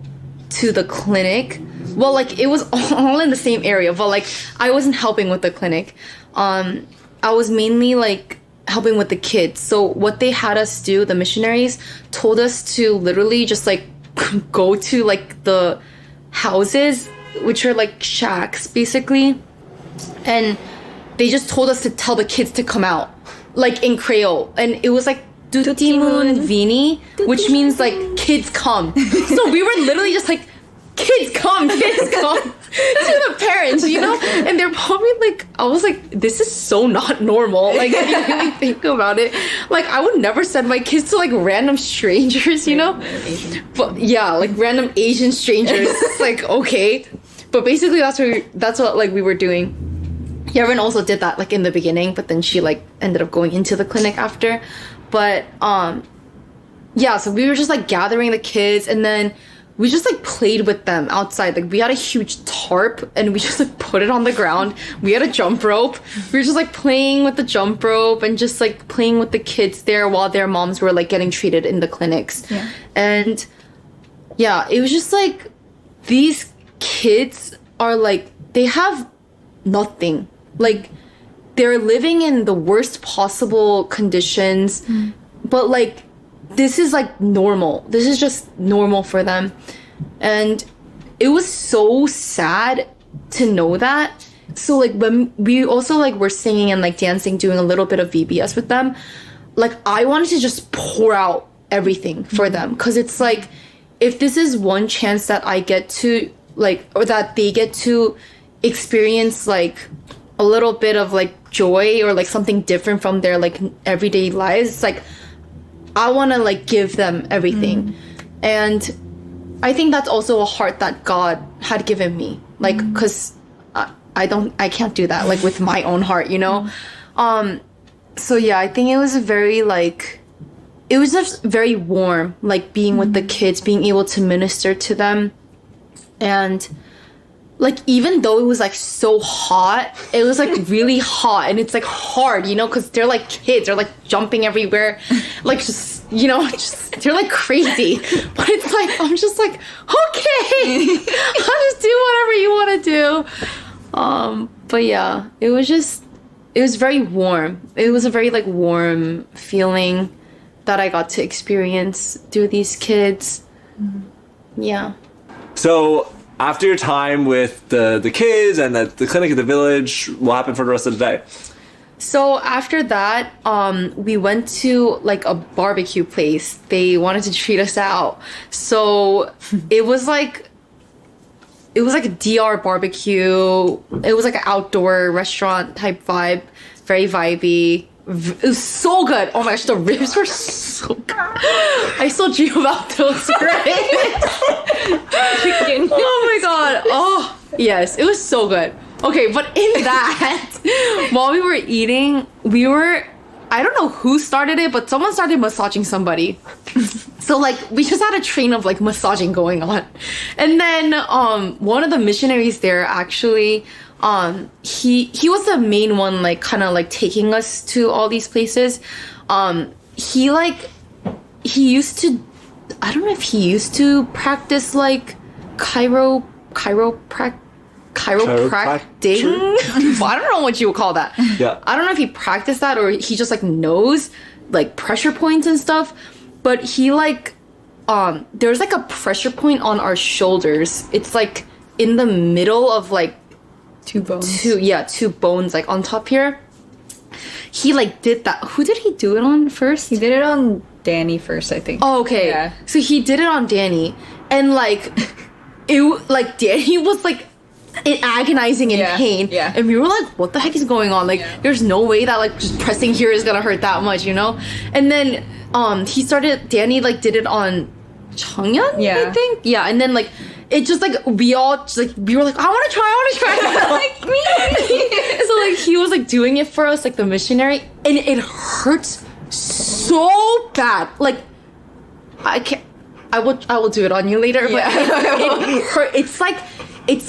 to the clinic. Well, like it was all in the same area, but like I wasn't helping with the clinic. I was mainly like helping with the kids. So what they had us do, the missionaries told us to literally just like go to like the houses, which are like shacks basically, and they just told us to tell the kids to come out, like in Creole, and it was like Tutimun Vini, which means like kids come. So we were literally just like, kids come to the parents, you know? And they're probably like, I was like, this is so not normal. Like, if you really think about it, like I would never send my kids to like random strangers, you know? But yeah, like random Asian strangers. Like, okay. But basically that's what like we were doing. Yerin also did that like in the beginning, but then she like ended up going into the clinic after. But yeah, so we were just like gathering the kids, and then we just like played with them outside. Like we had a huge tarp and we just like put it on the ground. We had a jump rope. We were just like playing with the jump rope and just like playing with the kids there while their moms were like getting treated in the clinics. Yeah. And yeah, it was just like these kids are like, they have nothing. Like they're living in the worst possible conditions, but like this is like normal. This is just normal for them. And it was so sad to know that. So like when we also like were singing and like dancing, doing a little bit of VBS with them, like I wanted to just pour out everything for them. Cause it's like, if this is one chance that I get to like, or that they get to experience like a little bit of like joy or like something different from their like everyday lives, it's like, I want to like give them everything. And I think that's also a heart that God had given me, like, because I can't do that like with my own heart, you know. So yeah, I think it was very like, it was just very warm, like being with the kids, being able to minister to them. And like, even though it was like so hot, it was like really hot, and it's like hard, you know, because they're like kids, they're like jumping everywhere, like just, you know, just they're like crazy. But it's like, I'm just like, okay, I'll just do whatever you want to do. But yeah, it was very warm. It was a very like warm feeling that I got to experience through these kids. Yeah. So after your time with the kids and the clinic at the village, what happened for the rest of the day? So after that, we went to like a barbecue place. They wanted to treat us out. So it was like a DR barbecue. It was like an outdoor restaurant type vibe, very vibey. It was so good. Oh my gosh, the ribs were so good. I still dream about those, right? Oh my god. Oh, yes, it was so good. Okay, but in that, while we were eating, I don't know who started it, but someone started massaging somebody. So like we just had a train of like massaging going on. And then one of the missionaries there actually he was the main one like kind of like taking us to all these places. He used to, I don't know if he used to practice like chiropractic. Well, I don't know what you would call that. Yeah. I don't know if he practiced that or he just like knows like pressure points and stuff. But he like there's like a pressure point on our shoulders. It's like in the middle of like Two bones. Two bones like on top here. He like did that. Who did he do it on first? He did it on Danny first, I think. Oh, okay. Yeah. So he did it on Danny, and like Danny was like agonizing in pain. Yeah. And we were like, what the heck is going on? Like, there's no way that like just pressing here is gonna hurt that much, you know? And then Danny like did it on Changyeon, Yeah. I think. Yeah, and then like it just like we were like, I wanna try. Like me. So like he was like doing it for us, like the missionary, and it hurts so bad. Like I will do it on you later, but it hurt. It's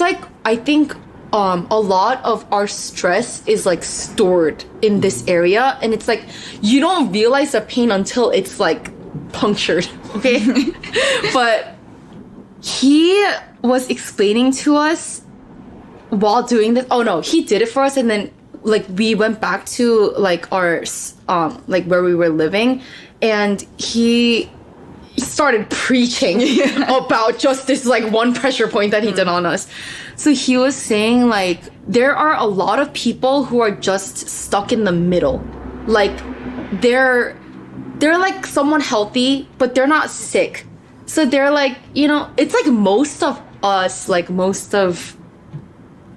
like I think a lot of our stress is like stored in this area, and it's like you don't realize the pain until it's like punctured. Okay. But he was explaining to us while doing this. Oh no, he did it for us, and then like we went back to like our like where we were living, and he started preaching about just this like one pressure point that he did on us. So he was saying like there are a lot of people who are just stuck in the middle. Like they're like someone healthy, but they're not sick. So they're like, you know, it's like most of us, like most of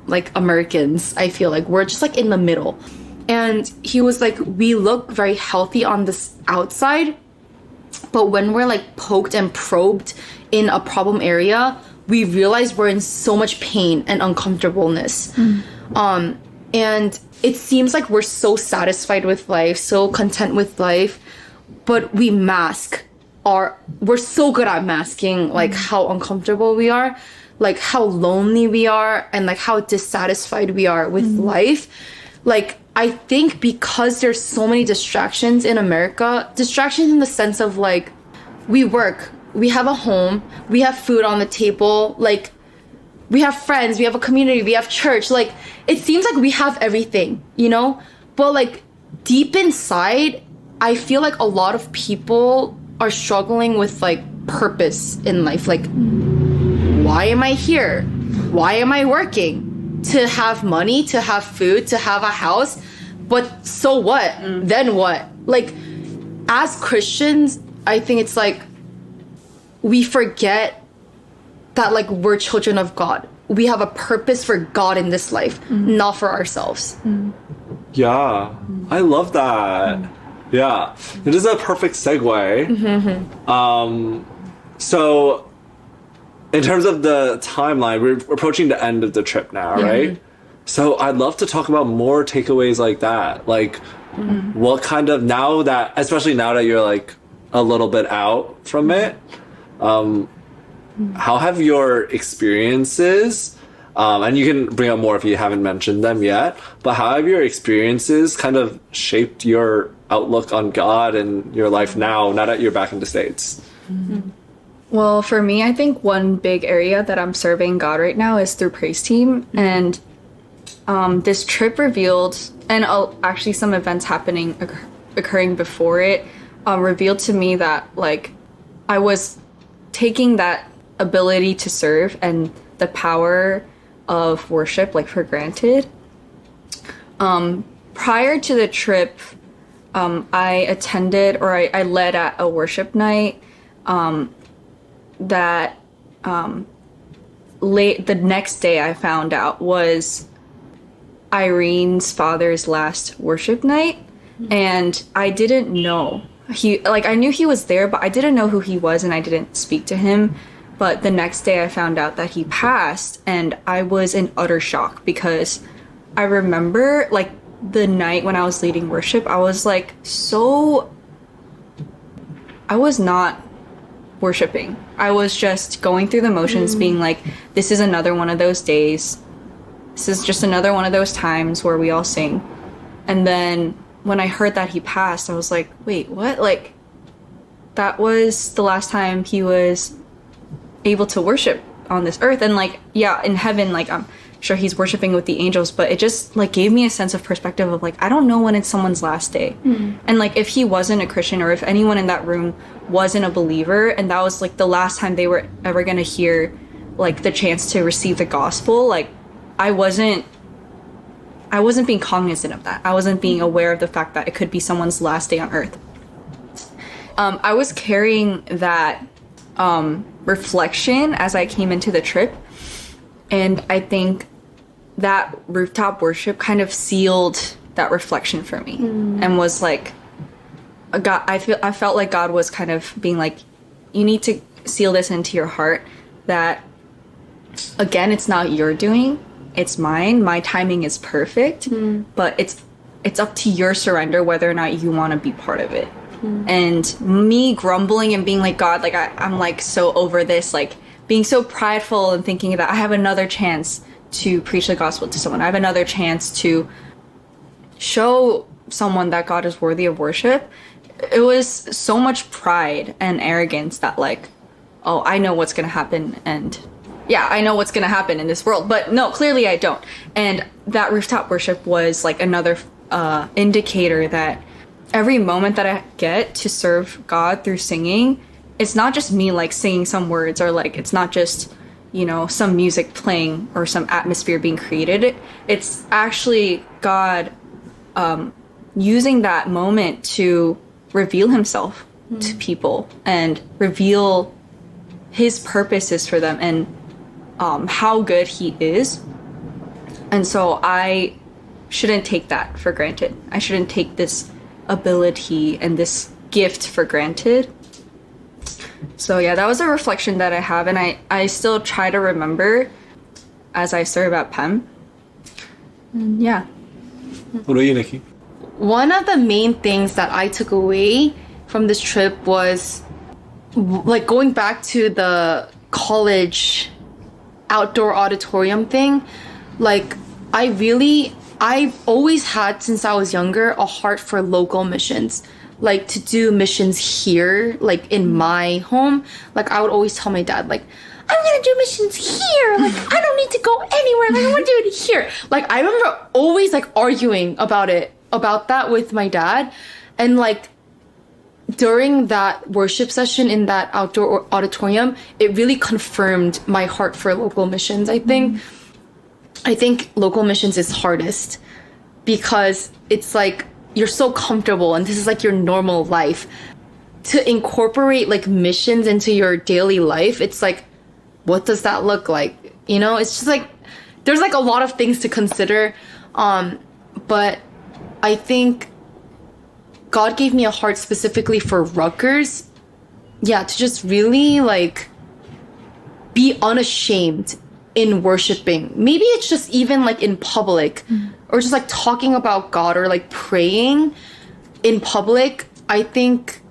like Americans, I feel like we're just like in the middle. And he was like, we look very healthy on this outside, but when we're like poked and probed in a problem area, we realize we're in so much pain and uncomfortableness. And it seems like we're so satisfied with life, so content with life, but we we're so good at masking like how uncomfortable we are, like how lonely we are, and like how dissatisfied we are with life. Like I think because there's so many distractions in America, distractions in the sense of like we work, we have a home, we have food on the table, like we have friends, we have a community, we have church. Like it seems like we have everything, you know? But like deep inside, I feel like a lot of people are struggling with like purpose in life. Like, why am I here? Why am I working? To have money, to have food, to have a house. But so what? Then what? Like, as Christians, I think it's like we forget that like we're children of God. We have a purpose for God in this life, not for ourselves. Yeah, I love that. Yeah, it is a perfect segue. So, in terms of the timeline, we're approaching the end of the trip now, right? So I'd love to talk about more takeaways like that. Like, what kind of, now that, especially now that you're like a little bit out from it, how have your experiences, and you can bring up more if you haven't mentioned them yet, but how have your experiences kind of shaped your outlook on God and your life now that you're back in the States? Well, for me, I think one big area that I'm serving God right now is through praise team. And this trip revealed, and actually some events occurring before it, revealed to me that like I was taking that ability to serve and the power of worship like for granted. Prior to the trip, I attended or I led at a worship night that the next day I found out was Irene's father's last worship night, and I didn't know. I knew he was there, but I didn't know who he was, and I didn't speak to him. But the next day I found out that he passed, and I was in utter shock because I remember, like, the night when I was leading worship, I was, like, I was not worshiping. I was just going through the motions, being like, this is another one of those days. This is just another one of those times where we all sing. And then when I heard that he passed, I was like, wait, what? Like, that was the last time he was able to worship on this earth. And, like, yeah, in heaven, like, I'm sure he's worshiping with the angels, but it just, like, gave me a sense of perspective of, like, I don't know when it's someone's last day. And, like, if he wasn't a Christian, or if anyone in that room wasn't a believer, and that was, like, the last time they were ever gonna hear, like, the chance to receive the gospel, like, I wasn't being cognizant of that. I wasn't being aware of the fact that it could be someone's last day on earth. I was carrying that reflection as I came into the trip, and I think that rooftop worship kind of sealed that reflection for me, and was like, God, I felt like God was kind of being like, you need to seal this into your heart that, again, it's not your doing, it's mine. My timing is perfect, but it's up to your surrender whether or not you want to be part of it. And me grumbling and being like, God, like, I'm like so over this, like being so prideful and thinking that I have another chance to preach the gospel to someone. I have another chance to show someone that God is worthy of worship. It was so much pride and arrogance that, like, oh, I know what's going to happen, and yeah, I know what's going to happen in this world, but no, clearly I don't. And that rooftop worship was like another indicator that every moment that I get to serve God through singing, it's not just me like singing some words, or like it's not just, you know, some music playing or some atmosphere being created. It's actually God using that moment to reveal himself to people and reveal his purposes for them, and how good he is. And so I shouldn't take that for granted. I shouldn't take this ability and this gift for granted. So yeah, that was a reflection that I have, and I still try to remember as I serve at PEM. And yeah. What about you, Nikki? One of the main things that I took away from this trip was, like, going back to the college outdoor auditorium thing. Like, I've always had, since I was younger, a heart for local missions. Like, to do missions here, like, in my home. Like, I would always tell my dad, like, I'm gonna do missions here. Like, I don't need to go anywhere. Like, I want to do it here. Like, I remember always, like, arguing about that with my dad. And, like, during that worship session in that outdoor auditorium, it really confirmed my heart for local missions, I think. I think local missions is hardest because it's like you're so comfortable and this is like your normal life. To incorporate like missions into your daily life, it's like, what does that look like? You know, it's just like there's like a lot of things to consider. But I think God gave me a heart specifically for Rutgers. Yeah, to just really like be unashamed in worshiping. Maybe it's just even like in public, or just like talking about God, or like praying in public. I think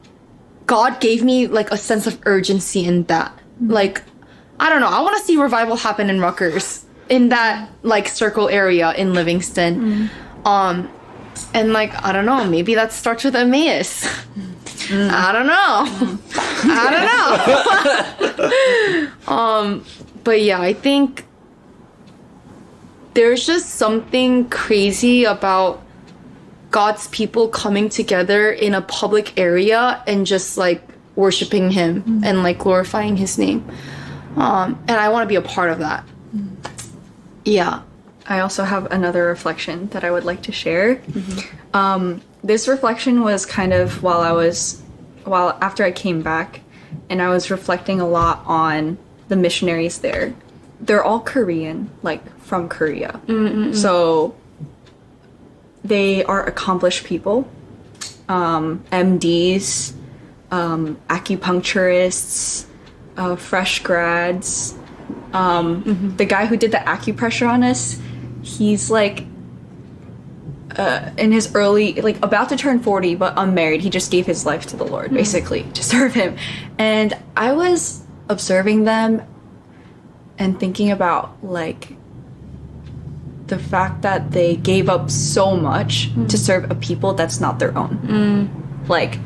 God gave me like a sense of urgency in that. Like, I don't know, I want to see revival happen in Rutgers, in that like circle area in Livingston. And like, I don't know, maybe that starts with Emmaus. I don't know. I don't know. But yeah, I think there's just something crazy about God's people coming together in a public area and just like worshiping him and like glorifying his name. And I want to be a part of that. Yeah. I also have another reflection that I would like to share. This reflection was kind of after I came back, and I was reflecting a lot on the missionaries there. They're all Korean, like from Korea. So they are accomplished people, MDs, acupuncturists, fresh grads. The guy who did the acupressure on us, he's like in his early, like about to turn 40, but unmarried. He just gave his life to the Lord, basically, to serve him. And I was observing them and thinking about like the fact that they gave up so much to serve a people that's not their own. Like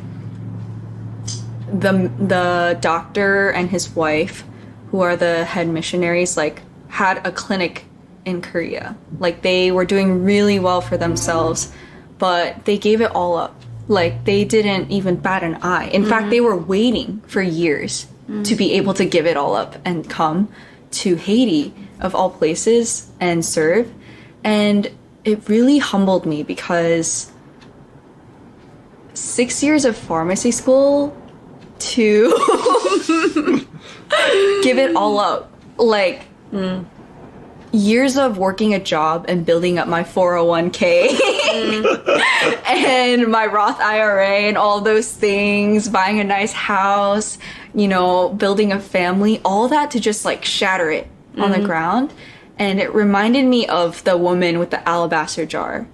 the doctor and his wife, who are the head missionaries, like had a clinic in Korea. Like they were doing really well for themselves, but they gave it all up. Like they didn't even bat an eye. In fact, they were waiting for years to be able to give it all up and come to Haiti, of all places, and serve. And it really humbled me because 6 years of pharmacy school to give it all up. Like, years of working a job and building up my 401k and my Roth IRA and all those things, buying a nice house, you know, building a family, all that to just like shatter it on the ground. And it reminded me of the woman with the alabaster jar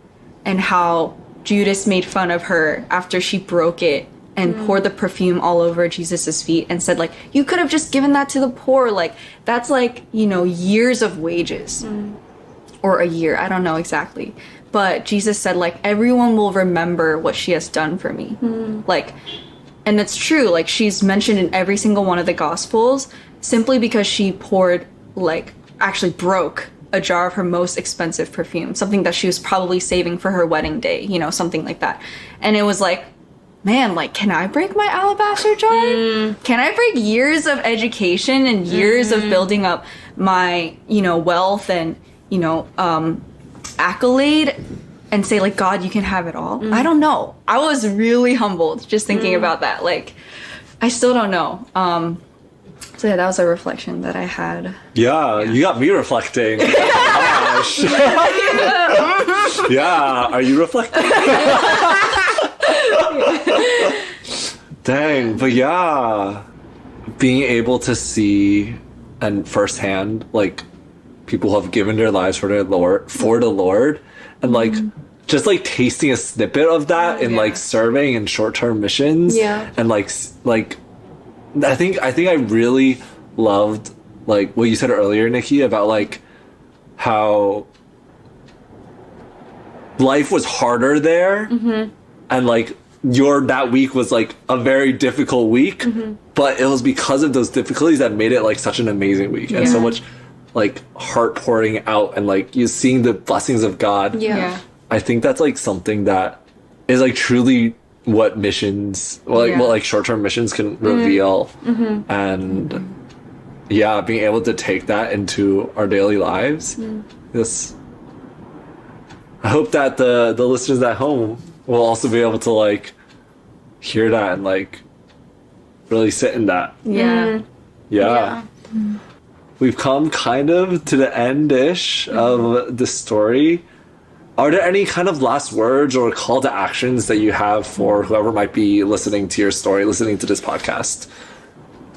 and how Judas made fun of her after she broke it and poured the perfume all over Jesus's feet and said, like, you could have just given that to the poor. Like, that's like, you know, years of wages or a year. I don't know exactly. But Jesus said, like, everyone will remember what she has done for me. Like, and it's true. Like, she's mentioned in every single one of the Gospels simply because she poured, like, actually broke a jar of her most expensive perfume, something that she was probably saving for her wedding day, you know, something like that. And it was like, man, like, can I break my alabaster jar? Can I break years of education and years of building up my, you know, wealth and, you know, accolade and say, like, God, you can have it all? I don't know. I was really humbled just thinking about that. Like, I still don't know. So yeah, that was a reflection that I had. Yeah, you got me reflecting. Gosh. Yeah, are you reflecting? Dang, but yeah, being able to see and firsthand, like, people who have given their lives for the Lord, and like just like tasting a snippet of that in like serving and short-term missions, and like I think I really loved like what you said earlier, Nikki, about like how life was harder there, and like that week was like a very difficult week, but it was because of those difficulties that made it like such an amazing week and so much like heart pouring out and like you seeing the blessings of God. I think that's like something that is like truly what missions, what like short-term missions can reveal, and being able to take that into our daily lives. I hope that the listeners at home will also be able to like hear that and like really sit in that. We've come kind of to the end-ish of the story. Are there any kind of last words or call to actions that you have for whoever might be listening to your story, listening to this podcast?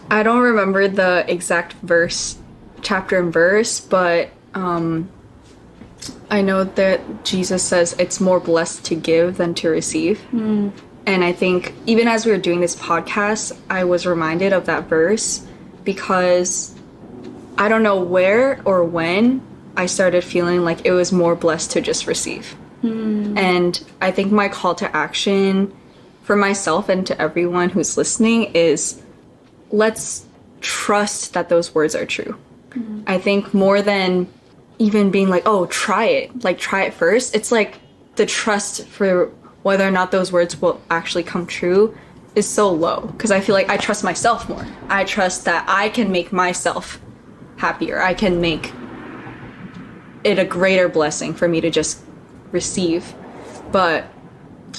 I don't remember the exact chapter and verse, but I know that Jesus says it's more blessed to give than to receive. And I think even as we were doing this podcast, I was reminded of that verse because I don't know where or when I started feeling like it was more blessed to just receive. And I think my call to action for myself and to everyone who's listening is let's trust that those words are true. I think more than even being like, oh, try it first. It's like the trust for whether or not those words will actually come true is so low because I feel like I trust myself more. I trust that I can make myself happier. I can make it a greater blessing for me to just receive. But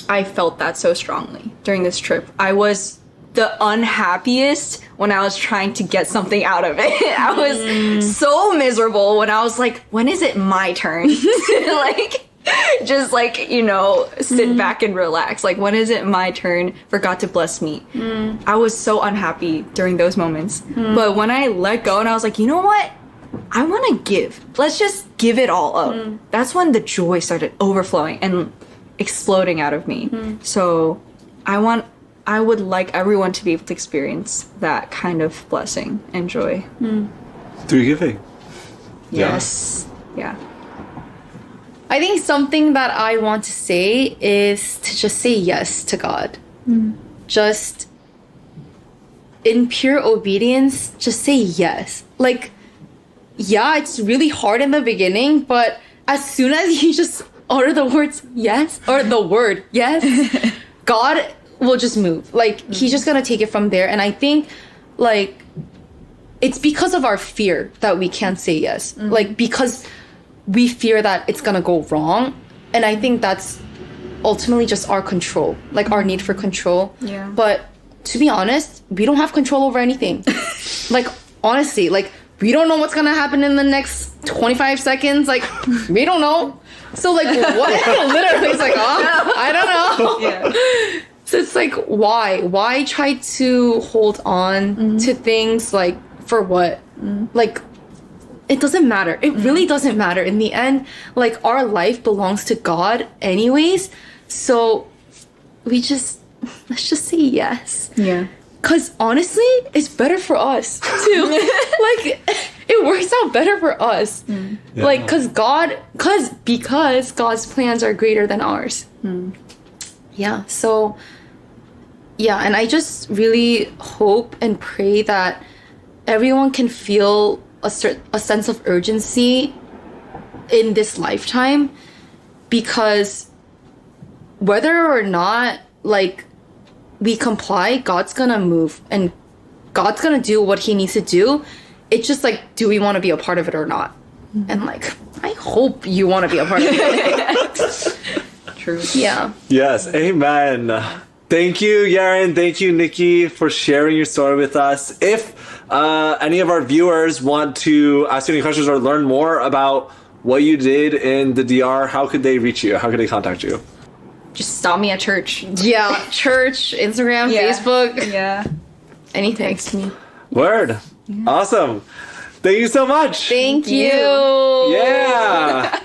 I felt that so strongly during this trip. I was the unhappiest when I was trying to get something out of it. I was so miserable when I was like, when is it my turn to like just like, you know, sit back and relax? Like, when is it my turn for God to bless me? I was so unhappy during those moments. But when I let go and I was like, you know what? I want to give. Let's just give it all up. That's when the joy started overflowing and exploding out of me. So I would like everyone to be able to experience that kind of blessing and joy. Through giving. Yes. Yeah. I think something that I want to say is to just say yes to God. Just in pure obedience, just say yes. Like, yeah, it's really hard in the beginning, but as soon as you just utter the words yes, or the word yes, God will just move. Like, he's just gonna take it from there. And I think, like, it's because of our fear that we can't say yes. Like, because we fear that it's gonna go wrong. And I think that's ultimately just our control, like our need for control. Yeah. But to be honest, we don't have control over anything. Like, honestly, like, we don't know what's gonna happen in the next 25 seconds. Like, we don't know. So, like, what? Literally, it's like, oh, I don't know. Yeah. So it's like, why? Why try to hold on to things, like, for what? Like, it doesn't matter. It really doesn't matter. In the end, like, our life belongs to God anyways. So let's just say yes. Yeah. Because honestly, it's better for us too. Like, it works out better for us. Yeah. Like, because God's plans are greater than ours. Yeah. So, yeah. And I just really hope and pray that everyone can feel a sense of urgency in this lifetime, because whether or not, like, we comply, God's gonna move and God's gonna do what he needs to do. It's just like, do we want to be a part of it or not? And, like, I hope you want to be a part of it. True. Yeah. Yes, amen. Thank you, Yerin. Thank you, Nikki, for sharing your story with us. If any of our viewers want to ask you any questions or learn more about what you did in the DR, how could they reach you? How could they contact you? Just stop me at church. Yeah. Church, Instagram, Yeah. Facebook, Yeah. anything. Text me. Word. Awesome. Thank you so much. Thank you. Yeah.